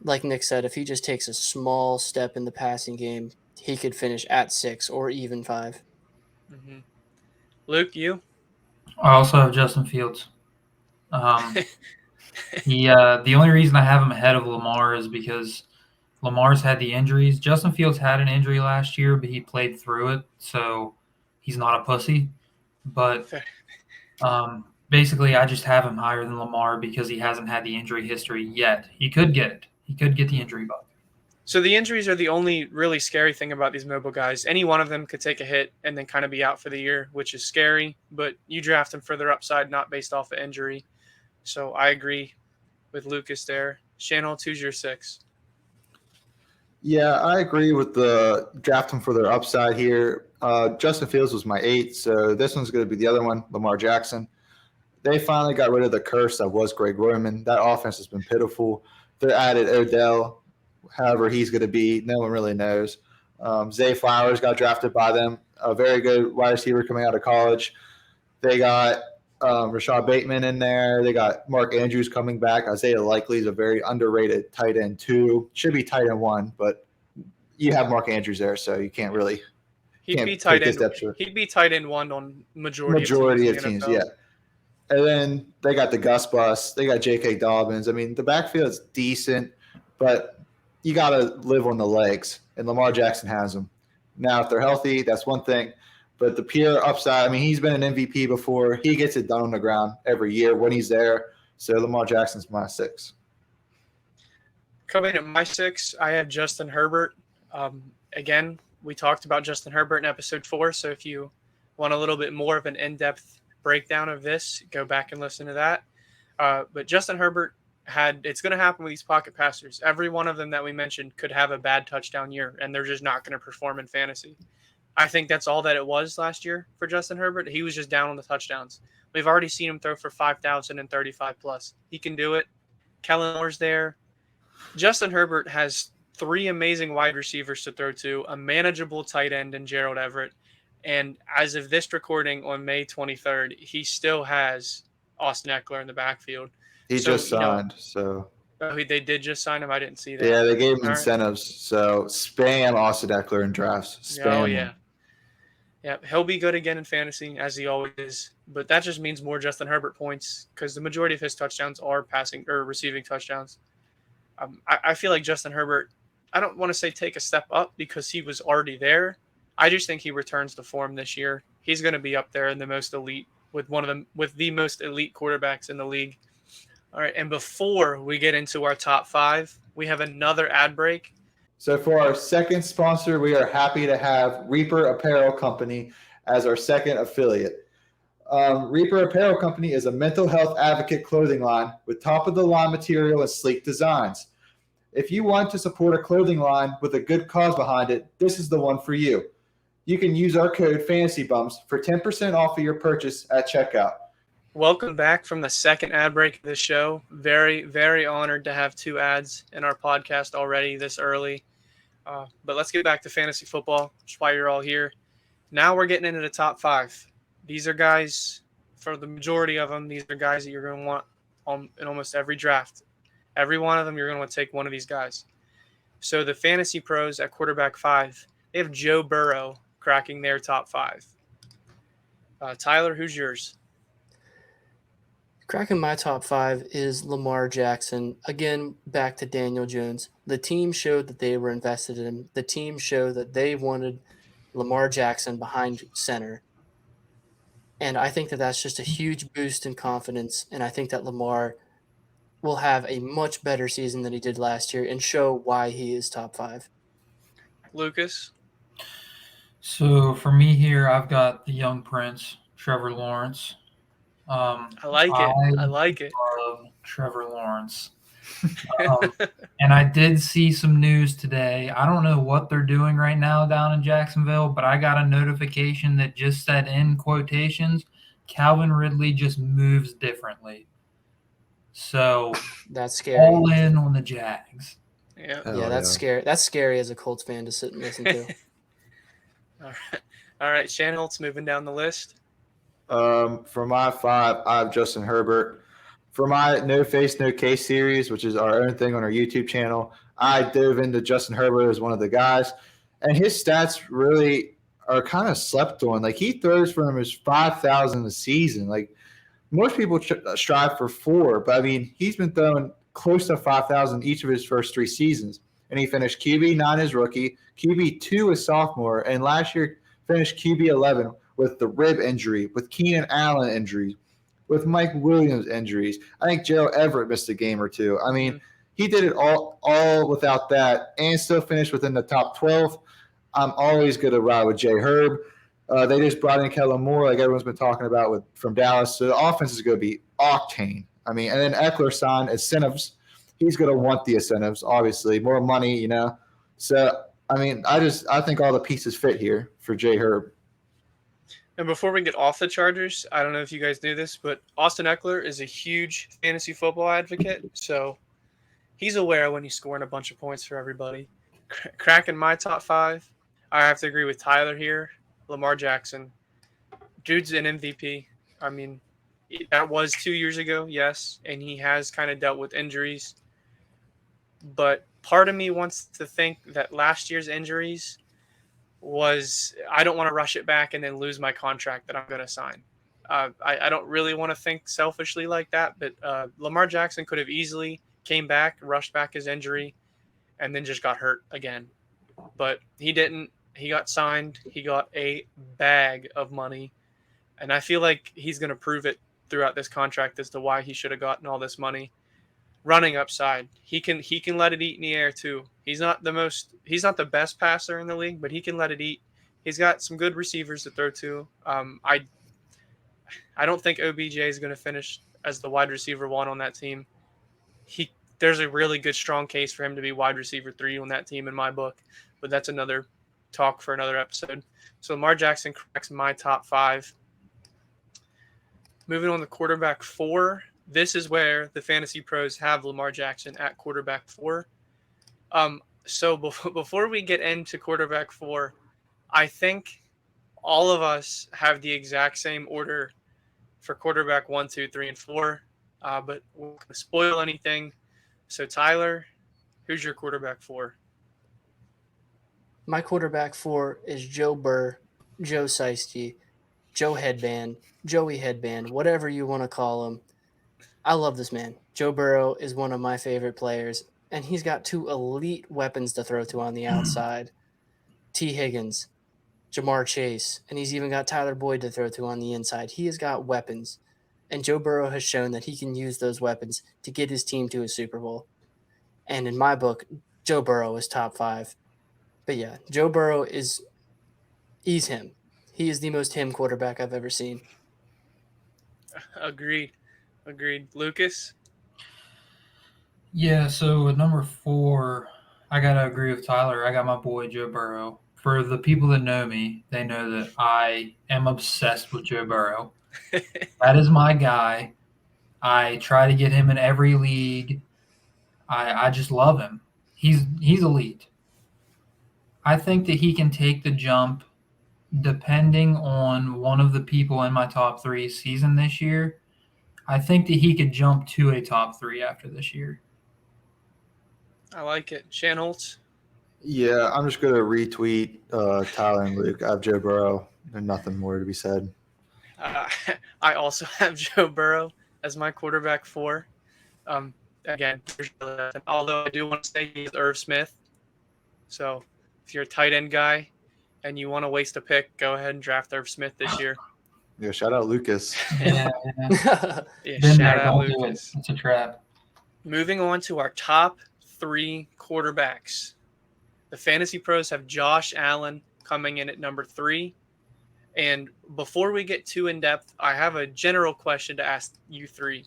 S1: Like Nick said, if he just takes a small step in the passing game, he could finish at 6 or even 5.
S2: Mm-hmm. Luke, you?
S4: I also have Justin Fields. The only reason I have him ahead of Lamar is because Lamar's had the injuries. Justin Fields had an injury last year, but he played through it, so he's not a pussy. But basically, I just have him higher than Lamar because he hasn't had the injury history yet. He could get it. He could get the injury bug.
S2: So the injuries are the only really scary thing about these mobile guys. Any one of them could take a hit and then kind of be out for the year, which is scary. But you draft them for their upside, not based off of injury. So I agree with Lucas there. Shannon, who's your 6?
S3: Yeah, I agree with the draft them for their upside here. Justin Fields was my 8, so this one's going to be the other one, Lamar Jackson. They finally got rid of the curse that was Greg Roman. That offense has been pitiful. They added Odell, however he's going to be. No one really knows. Zay Flowers got drafted by them, a very good wide receiver coming out of college. They got Rashad Bateman in there. They got Mark Andrews coming back. Isaiah Likely is a very underrated tight end 2. Should be tight end 1, but you have Mark Andrews there, so you can't really.
S2: He'd be tight end 1 on majority of teams.
S3: Yeah. And then they got the Gus Bus. They got J.K. Dobbins. I mean, the backfield is decent, but you got to live on the legs, and Lamar Jackson has them. Now, if they're healthy, that's one thing. But the pure upside, I mean, he's been an MVP before. He gets it done on the ground every year when he's there. So Lamar Jackson's my 6.
S2: Coming at my 6, I have Justin Herbert. Again, we talked about Justin Herbert in episode 4. So if you want a little bit more of an in-depth breakdown of this, go back and listen to that. But Justin Herbert it's going to happen with these pocket passers. Every one of them that we mentioned could have a bad touchdown year, and they're just not going to perform in fantasy. I think that's all that it was last year for Justin Herbert. He was just down on the touchdowns. We've already seen him throw for 5,000 and 35 plus. He can do it. Kellen Moore's there. Justin Herbert has 3 amazing wide receivers to throw to, a manageable tight end in Gerald Everett. And as of this recording on May 23rd, he still has Austin Eckler in the backfield.
S3: He just signed, so.
S2: Oh, they did just sign him? I didn't see that.
S3: Yeah, they gave him incentives. So spam Austin Eckler in drafts. Spam
S2: him. Yeah, he'll be good again in fantasy, as he always is. But that just means more Justin Herbert points because the majority of his touchdowns are passing or receiving touchdowns. I feel like Justin Herbert, I don't want to say take a step up because he was already there. I just think he returns to form this year. He's going to be up there in the most elite with the most elite quarterbacks in the league. All right, and before we get into our top 5, we have another ad break.
S3: So for our second sponsor, we are happy to have Reaper Apparel Company as our second affiliate. Reaper Apparel Company is a mental health advocate clothing line with top-of-the-line material and sleek designs. If you want to support a clothing line with a good cause behind it, this is the one for you. You can use our code FANTASYBUMS for 10% off of your purchase at checkout.
S2: Welcome back from the second ad break of the show. Very, very honored to have 2 ads in our podcast already this early. But let's get back to fantasy football, which is why you're all here. Now we're getting into the top 5. These are guys, for the majority of them, these are guys that you're going to want in almost every draft. Every one of them, you're going to want to take one of these guys. So the fantasy pros at quarterback 5, they have Joe Burrow cracking their top 5. Tyler, who's yours?
S1: Cracking my top 5 is Lamar Jackson. Again, back to Daniel Jones. The team showed that they were invested in him. The team showed that they wanted Lamar Jackson behind center. And I think that that's just a huge boost in confidence. And I think that Lamar will have a much better season than he did last year and show why he is top 5.
S2: Lucas.
S4: So for me here, I've got the young prince, Trevor Lawrence.
S2: I like it. I like it.
S4: Love Trevor Lawrence. And I did see some news today. I don't know what they're doing right now down in Jacksonville, but I got a notification that just said in quotations, Calvin Ridley just moves differently. So
S1: That's scary.
S4: all in on the Jags.
S2: Yeah.
S1: Yeah, that's scary. That's scary as a Colts fan to sit and listen to.
S2: All right. Shannon Holtz moving down the list.
S3: For my 5, I have Justin Herbert. For my No Face, No Case series, which is our own thing on our YouTube channel, I dove into Justin Herbert as one of the guys, and his stats really are kind of slept on. Like, he throws for almost 5,000 a season. Like, most people strive for 4, but I mean, he's been throwing close to 5,000 each of his first 3 seasons, and he finished QB9 as rookie, QB2 as sophomore, and last year finished QB11 with the rib injury, with Keenan Allen injuries, with Mike Williams injuries. I think Gerald Everett missed a game or 2. I mean, he did it all without that and still finished within the top 12. I'm always going to ride with Jay Herb. They just brought in Kellen Moore, like everyone's been talking about from Dallas. So the offense is going to be octane. I mean, and then Eckler signed incentives. He's going to want the incentives, obviously, more money, you know. So, I mean, I think all the pieces fit here for Jay Herb.
S2: And before we get off the Chargers, I don't know if you guys knew this, but Austin Eckler is a huge fantasy football advocate. So he's aware when he's scoring a bunch of points for everybody. Cracking my top 5, I have to agree with Tyler here. Lamar Jackson. Dude's an MVP. I mean, that was 2 years ago, yes, and he has kind of dealt with injuries. But part of me wants to think that last year's injuries was I don't want to rush it back and then lose my contract that I'm going to sign. I don't really want to think selfishly like that, but Lamar Jackson could have easily came back, rushed back his injury, and then just got hurt again. But he didn't. He got signed. He got a bag of money, and I feel like he's going to prove it throughout this contract as to why he should have gotten all this money. Running upside, he can let it eat in the air too. He's not the best passer in the league, but he can let it eat. He's got some good receivers to throw to. I don't think OBJ is going to finish as the wide receiver 1 on that team. There's a really good strong case for him to be wide receiver 3 on that team in my book, but that's another talk for another episode. So Lamar Jackson cracks my top 5. Moving on to quarterback 4. This is where the fantasy pros have Lamar Jackson at quarterback 4. So before we get into quarterback 4, I think all of us have the exact same order for quarterback 1, 2, 3, and 4. But we're not going to spoil anything. So Tyler, who's your quarterback 4?
S1: My quarterback 4 is Joe Burr, Joe Shiesty, Joe Headband, Joey Headband, whatever you want to call him. I love this man. Joe Burrow is one of my favorite players, and he's got 2 elite weapons to throw to on the outside. T. Higgins, Jamar Chase, and he's even got Tyler Boyd to throw to on the inside. He has got weapons, and Joe Burrow has shown that he can use those weapons to get his team to a Super Bowl. And in my book, Joe Burrow is top 5. But yeah, Joe Burrow he's him. He is the most him quarterback I've ever seen.
S2: Agreed. Lucas?
S4: Yeah, so at number 4, I got to agree with Tyler. I got my boy Joe Burrow. For the people that know me, they know that I am obsessed with Joe Burrow. That is my guy. I try to get him in every league. I just love him. He's elite. I think that he can take the jump depending on one of the people in my top 3 season this year. I think that he could jump to a top 3 after this year.
S2: I like it. Shan Holtz?
S3: Yeah, I'm just going to retweet Tyler and Luke. I have Joe Burrow. There's nothing more to be said.
S2: I also have Joe Burrow. as my quarterback 4. Again, although I do want to say he's Irv Smith. So if you're a tight end guy and you want to waste a pick, go ahead and draft Irv Smith this year.
S3: Yeah, shout out Lucas.
S4: Yeah,
S2: Yeah,
S4: been
S2: shout
S4: there.
S2: out
S4: Don't do it.
S2: Lucas.
S4: It's a trap.
S2: Moving on to our top 3 quarterbacks. The Fantasy Pros have Josh Allen coming in at number 3. And before we get too in depth, I have a general question to ask you 3.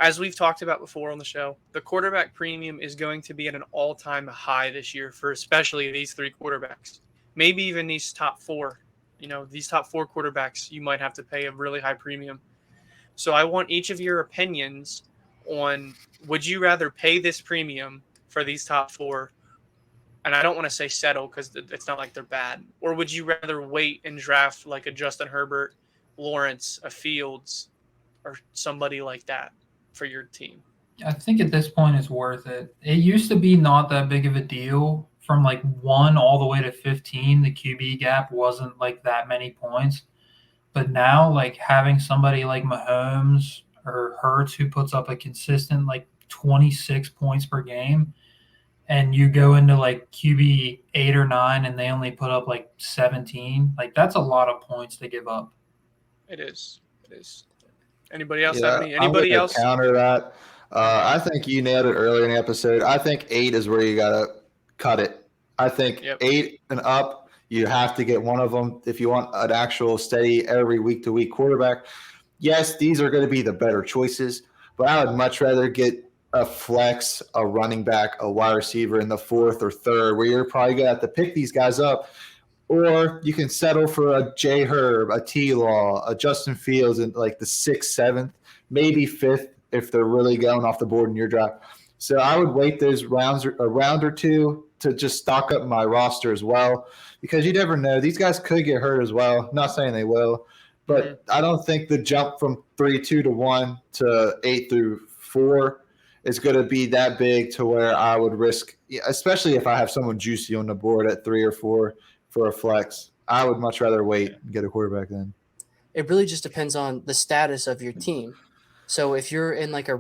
S2: As we've talked about before on the show, the quarterback premium is going to be at an all-time high this year for especially these 3 quarterbacks. Maybe even these top 4. These top 4 quarterbacks, you might have to pay a really high premium. So I want each of your opinions on, would you rather pay this premium for these top 4? And I don't want to say settle because it's not like they're bad. Or would you rather wait and draft like a Justin Herbert, Lawrence, a Fields, or somebody like that for your team?
S4: I think at this point it's worth it. It used to be not that big of a deal. From like 1 all the way to 15, the QB gap wasn't like that many points. But now, like having somebody like Mahomes or Hurts who puts up a consistent like 26 points per game, and you go into like QB 8 or 9 and they only put up like 17, like that's a lot of points to give up.
S2: It is. Anybody else
S3: Yeah,
S2: have any?
S3: I'm
S2: Anybody
S3: gonna
S2: else?
S3: counter that? I think you nailed it earlier in the episode. I think 8 is where you gotta cut it. I think 8 and up, you have to get one of them if you want an actual steady every week-to-week quarterback. Yes, these are going to be the better choices, but I would much rather get a flex, a running back, a wide receiver in the 4th or 3rd, where you're probably going to have to pick these guys up. Or you can settle for a J Herb, a T Law, a Justin Fields in like the 6th, 7th, maybe 5th if they're really going off the board in your draft. So I would wait those rounds, a round or 2, to just stock up my roster as well, because you never know. These guys could get hurt as well. Not saying they will, but I don't think the jump from 3-2 to 1 to 8 through 4 is going to be that big to where I would risk, especially if I have someone juicy on the board at 3 or 4 for a flex. I would much rather wait and get a quarterback then.
S1: It really just depends on the status of your team. So if you're in like a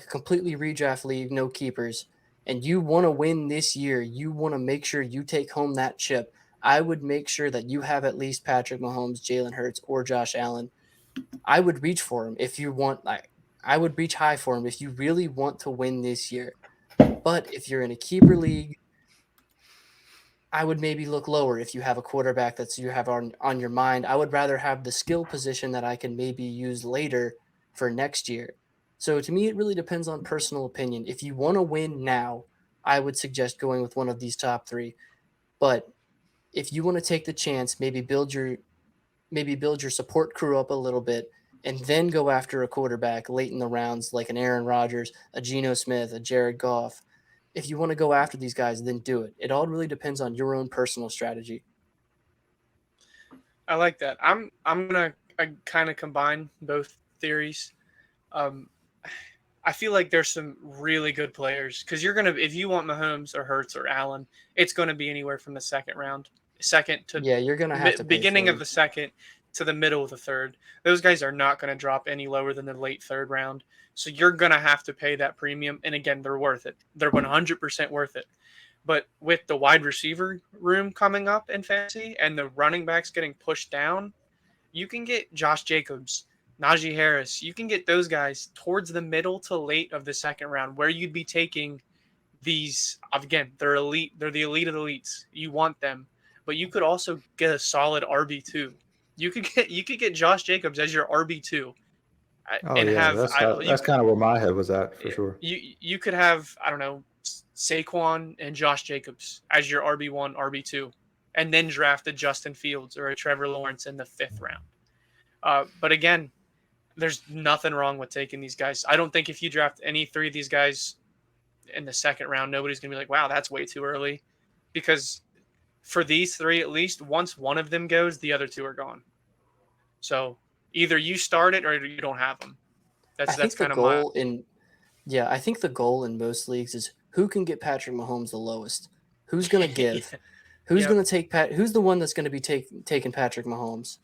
S1: completely redraft league, no keepers, and you want to win this year, you want to make sure you take home that chip, I would make sure that you have at least Patrick Mahomes, Jalen Hurts, or Josh Allen. I would reach for him if you want. I would reach high for him if you really want to win this year. But if you're in a keeper league, I would maybe look lower if you have a quarterback that you have on your mind. I would rather have the skill position that I can maybe use later for next year. So to me, it really depends on personal opinion. If you want to win now, I would suggest going with one of these top 3. But if you want to take the chance, maybe build your support crew up a little bit, and then go after a quarterback late in the rounds like an Aaron Rodgers, a Geno Smith, a Jared Goff. If you want to go after these guys, then do it. It all really depends on your own personal strategy.
S2: I like that. I'm gonna kind of combine both theories. I feel like there's some really good players because if you want Mahomes or Hurts or Allen, it's gonna be anywhere from the second to
S1: you're gonna have to
S2: beginning of the 2nd to the middle of the 3rd. Those guys are not going to drop any lower than the late 3rd round. So you're going to have to pay that premium. And again, they're worth it. They're 100% worth it. But with the wide receiver room coming up in fantasy and the running backs getting pushed down, you can get Josh Jacobs, Najee Harris. You can get those guys towards the middle to late of the 2nd round where you'd be taking these. Again, they're elite. They're the elite of the elites. You want them. But you could also get a solid RB2. You could get Josh Jacobs as your RB2,
S3: that's kind of where my head was at for sure.
S2: You could have, I don't know, Saquon and Josh Jacobs as your RB1, RB2, and then draft a Justin Fields or a Trevor Lawrence in the 5th round. But again, there's nothing wrong with taking these guys. I don't think if you draft any 3 of these guys in the 2nd round, nobody's gonna be like, "Wow, that's way too early," because for these 3, at least once one of them goes, the other 2 are gone. So either you start it or you don't have them. That's kind of
S1: I think the goal in most leagues is who can get Patrick Mahomes the lowest. Who's going to give? Who's going to take Who's the one that's going to be taking Patrick Mahomes?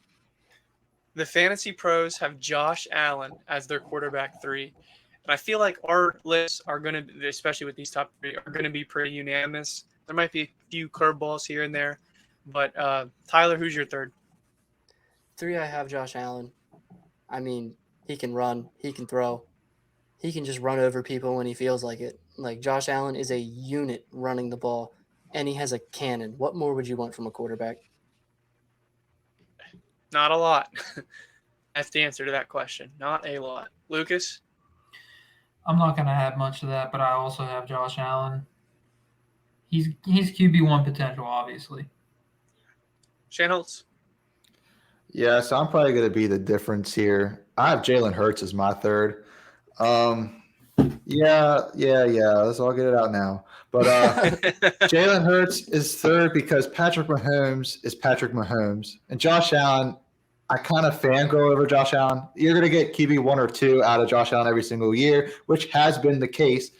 S2: The Fantasy Pros have Josh Allen as their quarterback 3. And I feel like our lists are going to, especially with these top 3, are going to be pretty unanimous. There might be a few curveballs here and there. But Tyler, who's your 3rd?
S1: 3, I have Josh Allen. I mean, he can run, he can throw, he can just run over people when he feels like it. Like, Josh Allen is a unit running the ball, and he has a cannon. What more would you want from a quarterback?
S2: Not a lot. That's the answer to that question. Not a lot. Lucas?
S4: I'm not going to add much to that, but I also have Josh Allen. He's QB1 potential, obviously.
S2: Shanholtz?
S3: Yeah, so I'm probably going to be the difference here. I have Jalen Hurts as my 3rd. Yeah. Let's all get it out now. But Jalen Hurts is 3rd because Patrick Mahomes is Patrick Mahomes. And Josh Allen, I kind of fangirl over Josh Allen. You're going to get QB 1 or 2 out of Josh Allen every single year, which has been the case.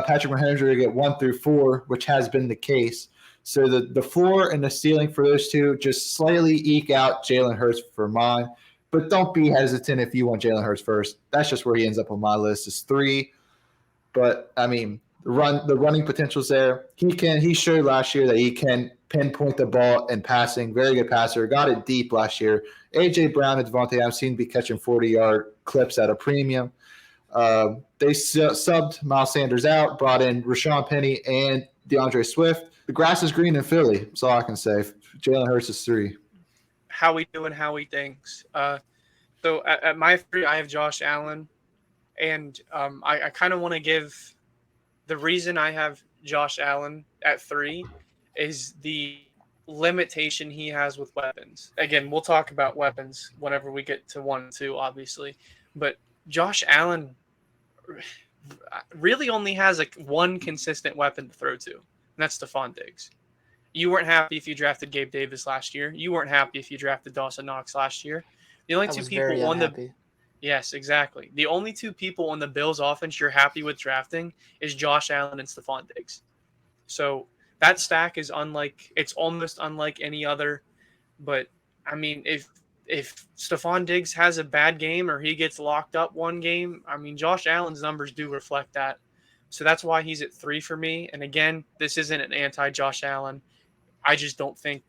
S3: Patrick Mahomes, you're going to get 1 through 4, which has been the case. So the floor and the ceiling for those two just slightly eke out Jalen Hurts for mine. But don't be hesitant if you want Jalen Hurts first. That's just where he ends up on my list is 3. But I mean, the running potential's there. He showed last year that he can pinpoint the ball and passing. Very good passer. Got it deep last year. AJ Brown and Devontae Adams seem to be catching 40-yard clips at a premium. They subbed Miles Sanders out, brought in Rashawn Penny and DeAndre Swift. The grass is green in Philly. That's all I can say. Jalen Hurts is 3.
S2: How we doing? How we things? So at my 3, I have Josh Allen, and I kind of want to give the reason I have Josh Allen at 3 is the limitation he has with weapons. Again, we'll talk about weapons whenever we get to 1 and 2, obviously, but Josh Allen really only has one consistent weapon to throw to, and that's Stephon Diggs. You weren't happy if you drafted Gabe Davis last year. You weren't happy if you drafted Dawson Knox last year. The only two people on the Yes, exactly. The only 2 people on the Bills offense you're happy with drafting is Josh Allen and Stephon Diggs. So that stack is it's almost unlike any other. But I mean, if Stephon Diggs has a bad game or he gets locked up one game, I mean, Josh Allen's numbers do reflect that. So that's why he's at 3 for me. And again, this isn't an anti-Josh Allen. I just don't think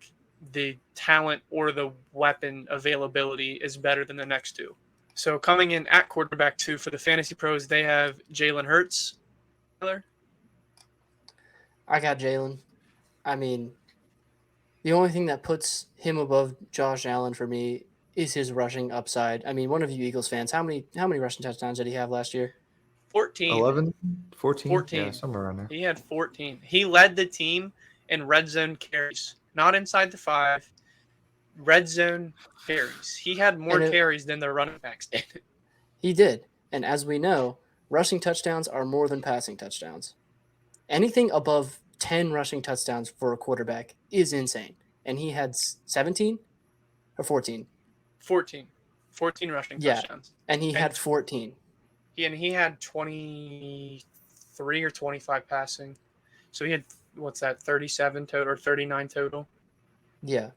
S2: the talent or the weapon availability is better than the next 2. So coming in at quarterback 2 for the Fantasy Pros, they have Jalen Hurts. Tyler?
S1: I got Jalen. I mean, the only thing that puts him above Josh Allen for me is his rushing upside. I mean, one of you Eagles fans, how many rushing touchdowns did he have last year?
S2: 14.
S3: 11? 14?
S2: 14.
S3: Yeah, somewhere around there.
S2: He had 14. He led the team in red zone carries, not inside the 5. Red zone carries. He had more carries than the running backs did.
S1: He did. And as we know, rushing touchdowns are more than passing touchdowns. Anything above 10 rushing touchdowns for a quarterback is insane. And he had 17 or 14?
S2: 14. 14 rushing touchdowns.
S1: And he had 14.
S2: He had 23 or 25 passing. So he had, 37 total or 39 total?
S1: Yeah.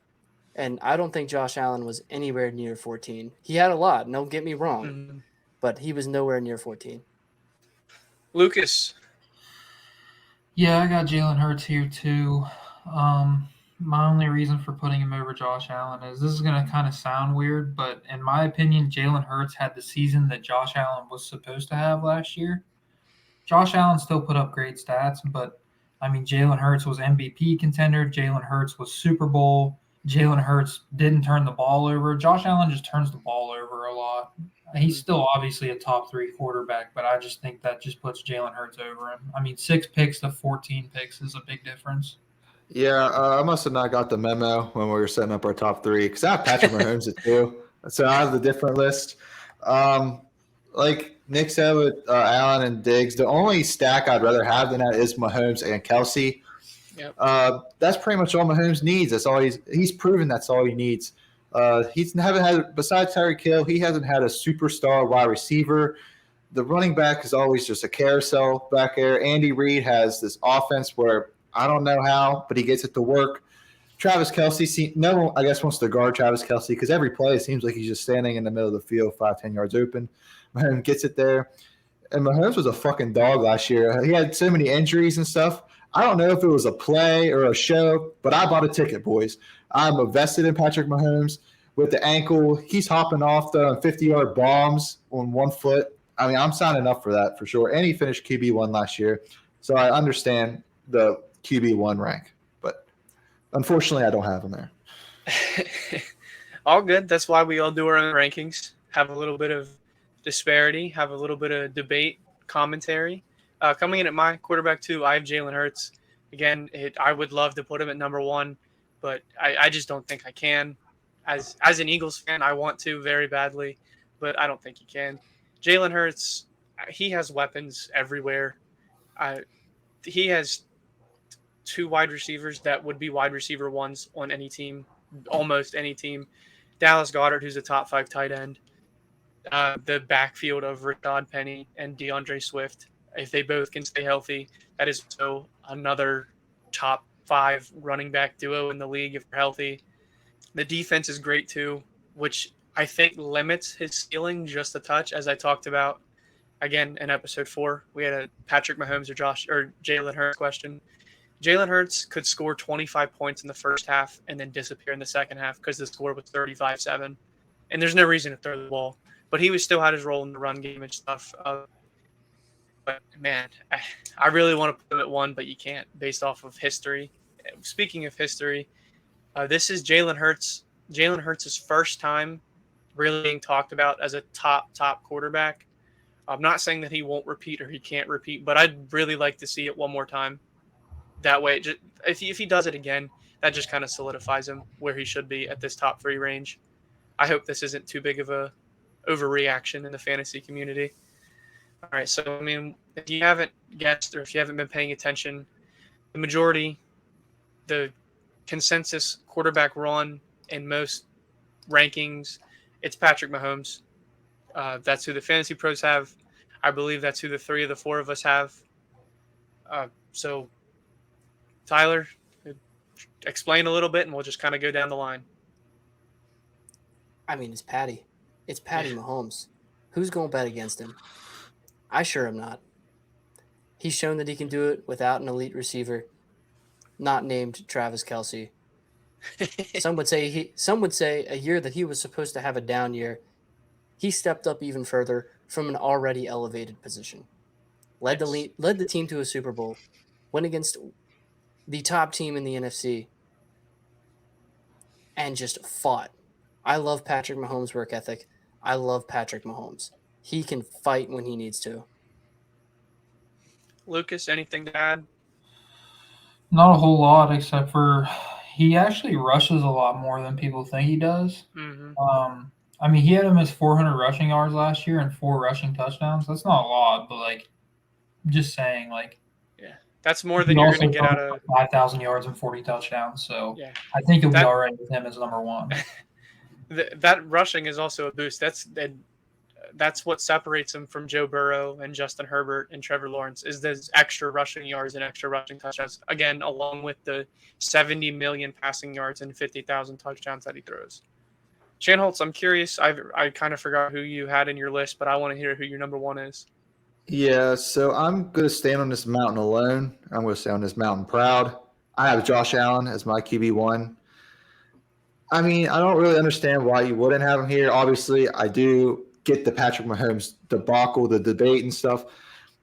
S1: And I don't think Josh Allen was anywhere near 14. He had a lot, don't get me wrong, but he was nowhere near 14.
S2: Lucas.
S4: Yeah, I got Jalen Hurts here too. My only reason for putting him over Josh Allen is this is going to kind of sound weird, but in my opinion, Jalen Hurts had the season that Josh Allen was supposed to have last year. Josh Allen still put up great stats, but I mean, Jalen Hurts was MVP contender. Jalen Hurts was Super Bowl. Jalen Hurts didn't turn the ball over. Josh Allen just turns the ball over a lot. He's still obviously a top 3 quarterback, but I just think that just puts Jalen Hurts over him. I mean, 6 picks to 14 picks is a big difference.
S3: Yeah, I must have not got the memo when we were setting up our top 3 because I have Patrick Mahomes at 2. So I have the different list. Like Nick said with Allen and Diggs, the only stack I'd rather have than that is Mahomes and Kelsey.
S2: Yep.
S3: That's pretty much all Mahomes needs. That's all he's proven. That's all he needs. He's haven't had, besides Tyreek Hill, he hasn't had a superstar wide receiver. The running back is always just a carousel back there. Andy Reid has this offense where I don't know how, but he gets it to work. Travis Kelce, no one, I guess, wants to guard Travis Kelce because every play it seems like he's just standing in the middle of the field, 5-10 yards open. Mahomes gets it there. And Mahomes was a fucking dog last year. He had so many injuries and stuff. I don't know if it was a play or a show, but I bought a ticket, boys. I'm invested in Patrick Mahomes with the ankle. He's hopping off the 50-yard bombs on 1 foot. I mean, I'm signing up for that for sure. And he finished QB1 last year. So I understand the QB1 rank. Unfortunately, I don't have them there.
S2: All good. That's why we all do our own rankings. Have a little bit of disparity. Have a little bit of debate, commentary. Coming in at my quarterback 2, I have Jalen Hurts. Again, I would love to put him at number 1, but I just don't think I can. As an Eagles fan, I want to very badly, but I don't think he can. Jalen Hurts, he has weapons everywhere. He has 2 wide receivers that would be wide receiver 1s on any team, almost any team. Dallas Goedert, who's a top 5 tight end. The backfield of Rashad Penny and DeAndre Swift, if they both can stay healthy, that is so another top 5 running back duo in the league if they're healthy. The defense is great too, which I think limits his ceiling just a touch, as I talked about again in episode 4. We had a Patrick Mahomes or Jalen Hurts question. Jalen Hurts could score 25 points in the first half and then disappear in the second half because the score was 35-7. And there's no reason to throw the ball. But he still had his role in the run game and stuff. But, man, I really want to put him at 1, but you can't based off of history. Speaking of history, this is Jalen Hurts. Jalen Hurts' first time really being talked about as a top quarterback. I'm not saying that he won't repeat or he can't repeat, but I'd really like to see it one more time. That way, if he does it again, that just kind of solidifies him where he should be at this top 3 range. I hope this isn't too big of a overreaction in the fantasy community. All right, so I mean, if you haven't guessed or if you haven't been paying attention, the consensus quarterback run in most rankings, it's Patrick Mahomes. That's who the fantasy pros have. I believe that's who the 3 of the 4 of us have. So, Tyler, explain a little bit, and we'll just kind of go down the line.
S1: I mean, it's Patty. It's Patty Mahomes. Who's going to bet against him? I sure am not. He's shown that he can do it without an elite receiver, not named Travis Kelce. Some would say a year that he was supposed to have a down year, he stepped up even further from an already elevated position. Led the team to a Super Bowl, went against the top team in the NFC, and just fought. I love Patrick Mahomes' work ethic. I love Patrick Mahomes. He can fight when he needs to.
S2: Lucas, anything to add?
S4: Not a whole lot, except for he actually rushes a lot more than people think he does.
S2: Mm-hmm.
S4: I mean, he had him as 400 rushing yards last year and 4 rushing touchdowns. That's not a lot, but just saying,
S2: yeah, that's more than you're going to get out of
S4: 5,000 yards and 40 touchdowns. So
S2: yeah,
S4: I think you'll be all right with him as number 1.
S2: That rushing is also a boost. That's what separates him from Joe Burrow and Justin Herbert and Trevor Lawrence is those extra rushing yards and extra rushing touchdowns. Again, along with the 70 million passing yards and 50,000 touchdowns that he throws. Shanholtz, I'm curious. I kind of forgot who you had in your list, but I want to hear who your number 1 is.
S3: Yeah, so I'm going to stand on this mountain alone. I'm going to stay on this mountain proud. I have Josh Allen as my QB1. I mean, I don't really understand why you wouldn't have him here. Obviously, I do get the Patrick Mahomes debacle, the debate and stuff.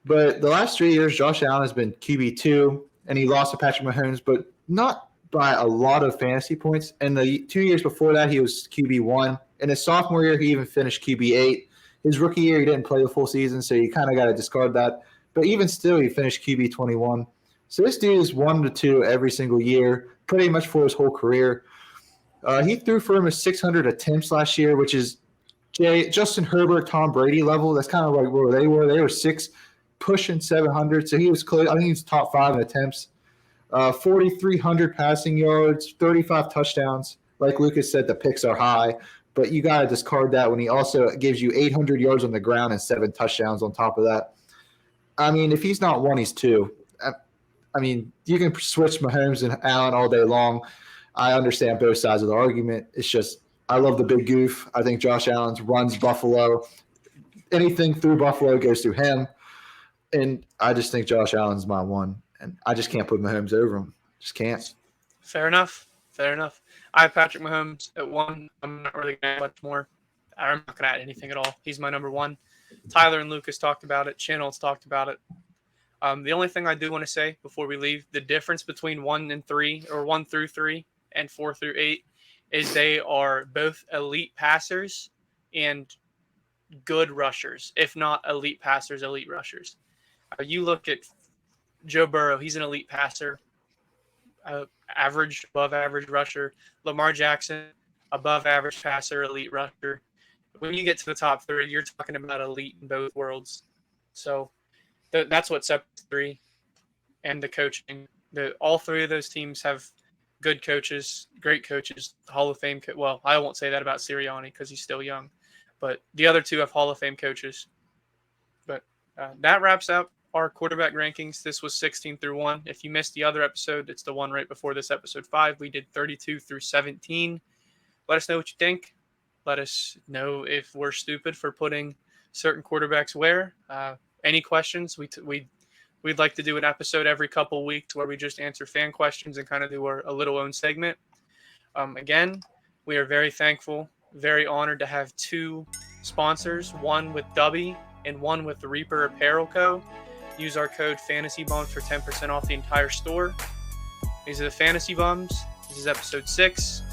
S3: But the last 3 years, Josh Allen has been QB2, and he lost to Patrick Mahomes, but not by a lot of fantasy points. And the 2 years before that, he was QB1. In his sophomore year, he even finished QB8. His rookie year, he didn't play the full season, so you kind of got to discard that. But even still, he finished QB21. So this dude is 1 to 2 every single year, pretty much for his whole career. He threw for him 600 attempts last year, which is Justin Herbert, Tom Brady level. That's kind of like where they were. They were 6, pushing 700. So he was close. I think he was top 5 in attempts. 4,300 passing yards, 35 touchdowns. Like Lucas said, the picks are high, but you got to discard that when he also gives you 800 yards on the ground and 7 touchdowns on top of that. I mean, if he's not 1, he's 2. I mean, you can switch Mahomes and Allen all day long. I understand both sides of the argument. It's just I love the big goof. I think Josh Allen runs Buffalo. Anything through Buffalo goes through him. And I just think Josh Allen's my one. And I just can't put Mahomes over him. Just can't.
S2: Fair enough. Fair enough. I have Patrick Mahomes at 1. I'm not really going to add much more. I'm not going to add anything at all. He's my number 1. Tyler and Lucas talked about it. Channels talked about it. The only thing I do want to say before we leave, the difference between 1 and 3, or 1 through 3 and 4 through 8, is they are both elite passers and good rushers, if not elite passers, elite rushers. You look at Joe Burrow, he's an elite passer, average, above average rusher. Lamar Jackson, above average passer, elite rusher. When you get to the top 3, you're talking about elite in both worlds. So that's what separates 3 and the coaching. All 3 of those teams have good coaches, great coaches, Hall of Fame. Well, I won't say that about Sirianni because he's still young, but the other 2 have Hall of Fame coaches. But that wraps up our quarterback rankings. This was 16 through 1. If you missed the other episode, it's the one right before this, episode 5. We did 32 through 17. Let us know what you think. Let us know if we're stupid for putting certain quarterbacks where. Any questions? We'd like to do an episode every couple weeks where we just answer fan questions and kind of do a little own segment. Again, we are very thankful, very honored to have 2 sponsors, one with Dubby and one with the Reaper Apparel Co. Use our code FANTASYBUMS for 10% off the entire store. These are the Fantasy Bums. This is episode 6.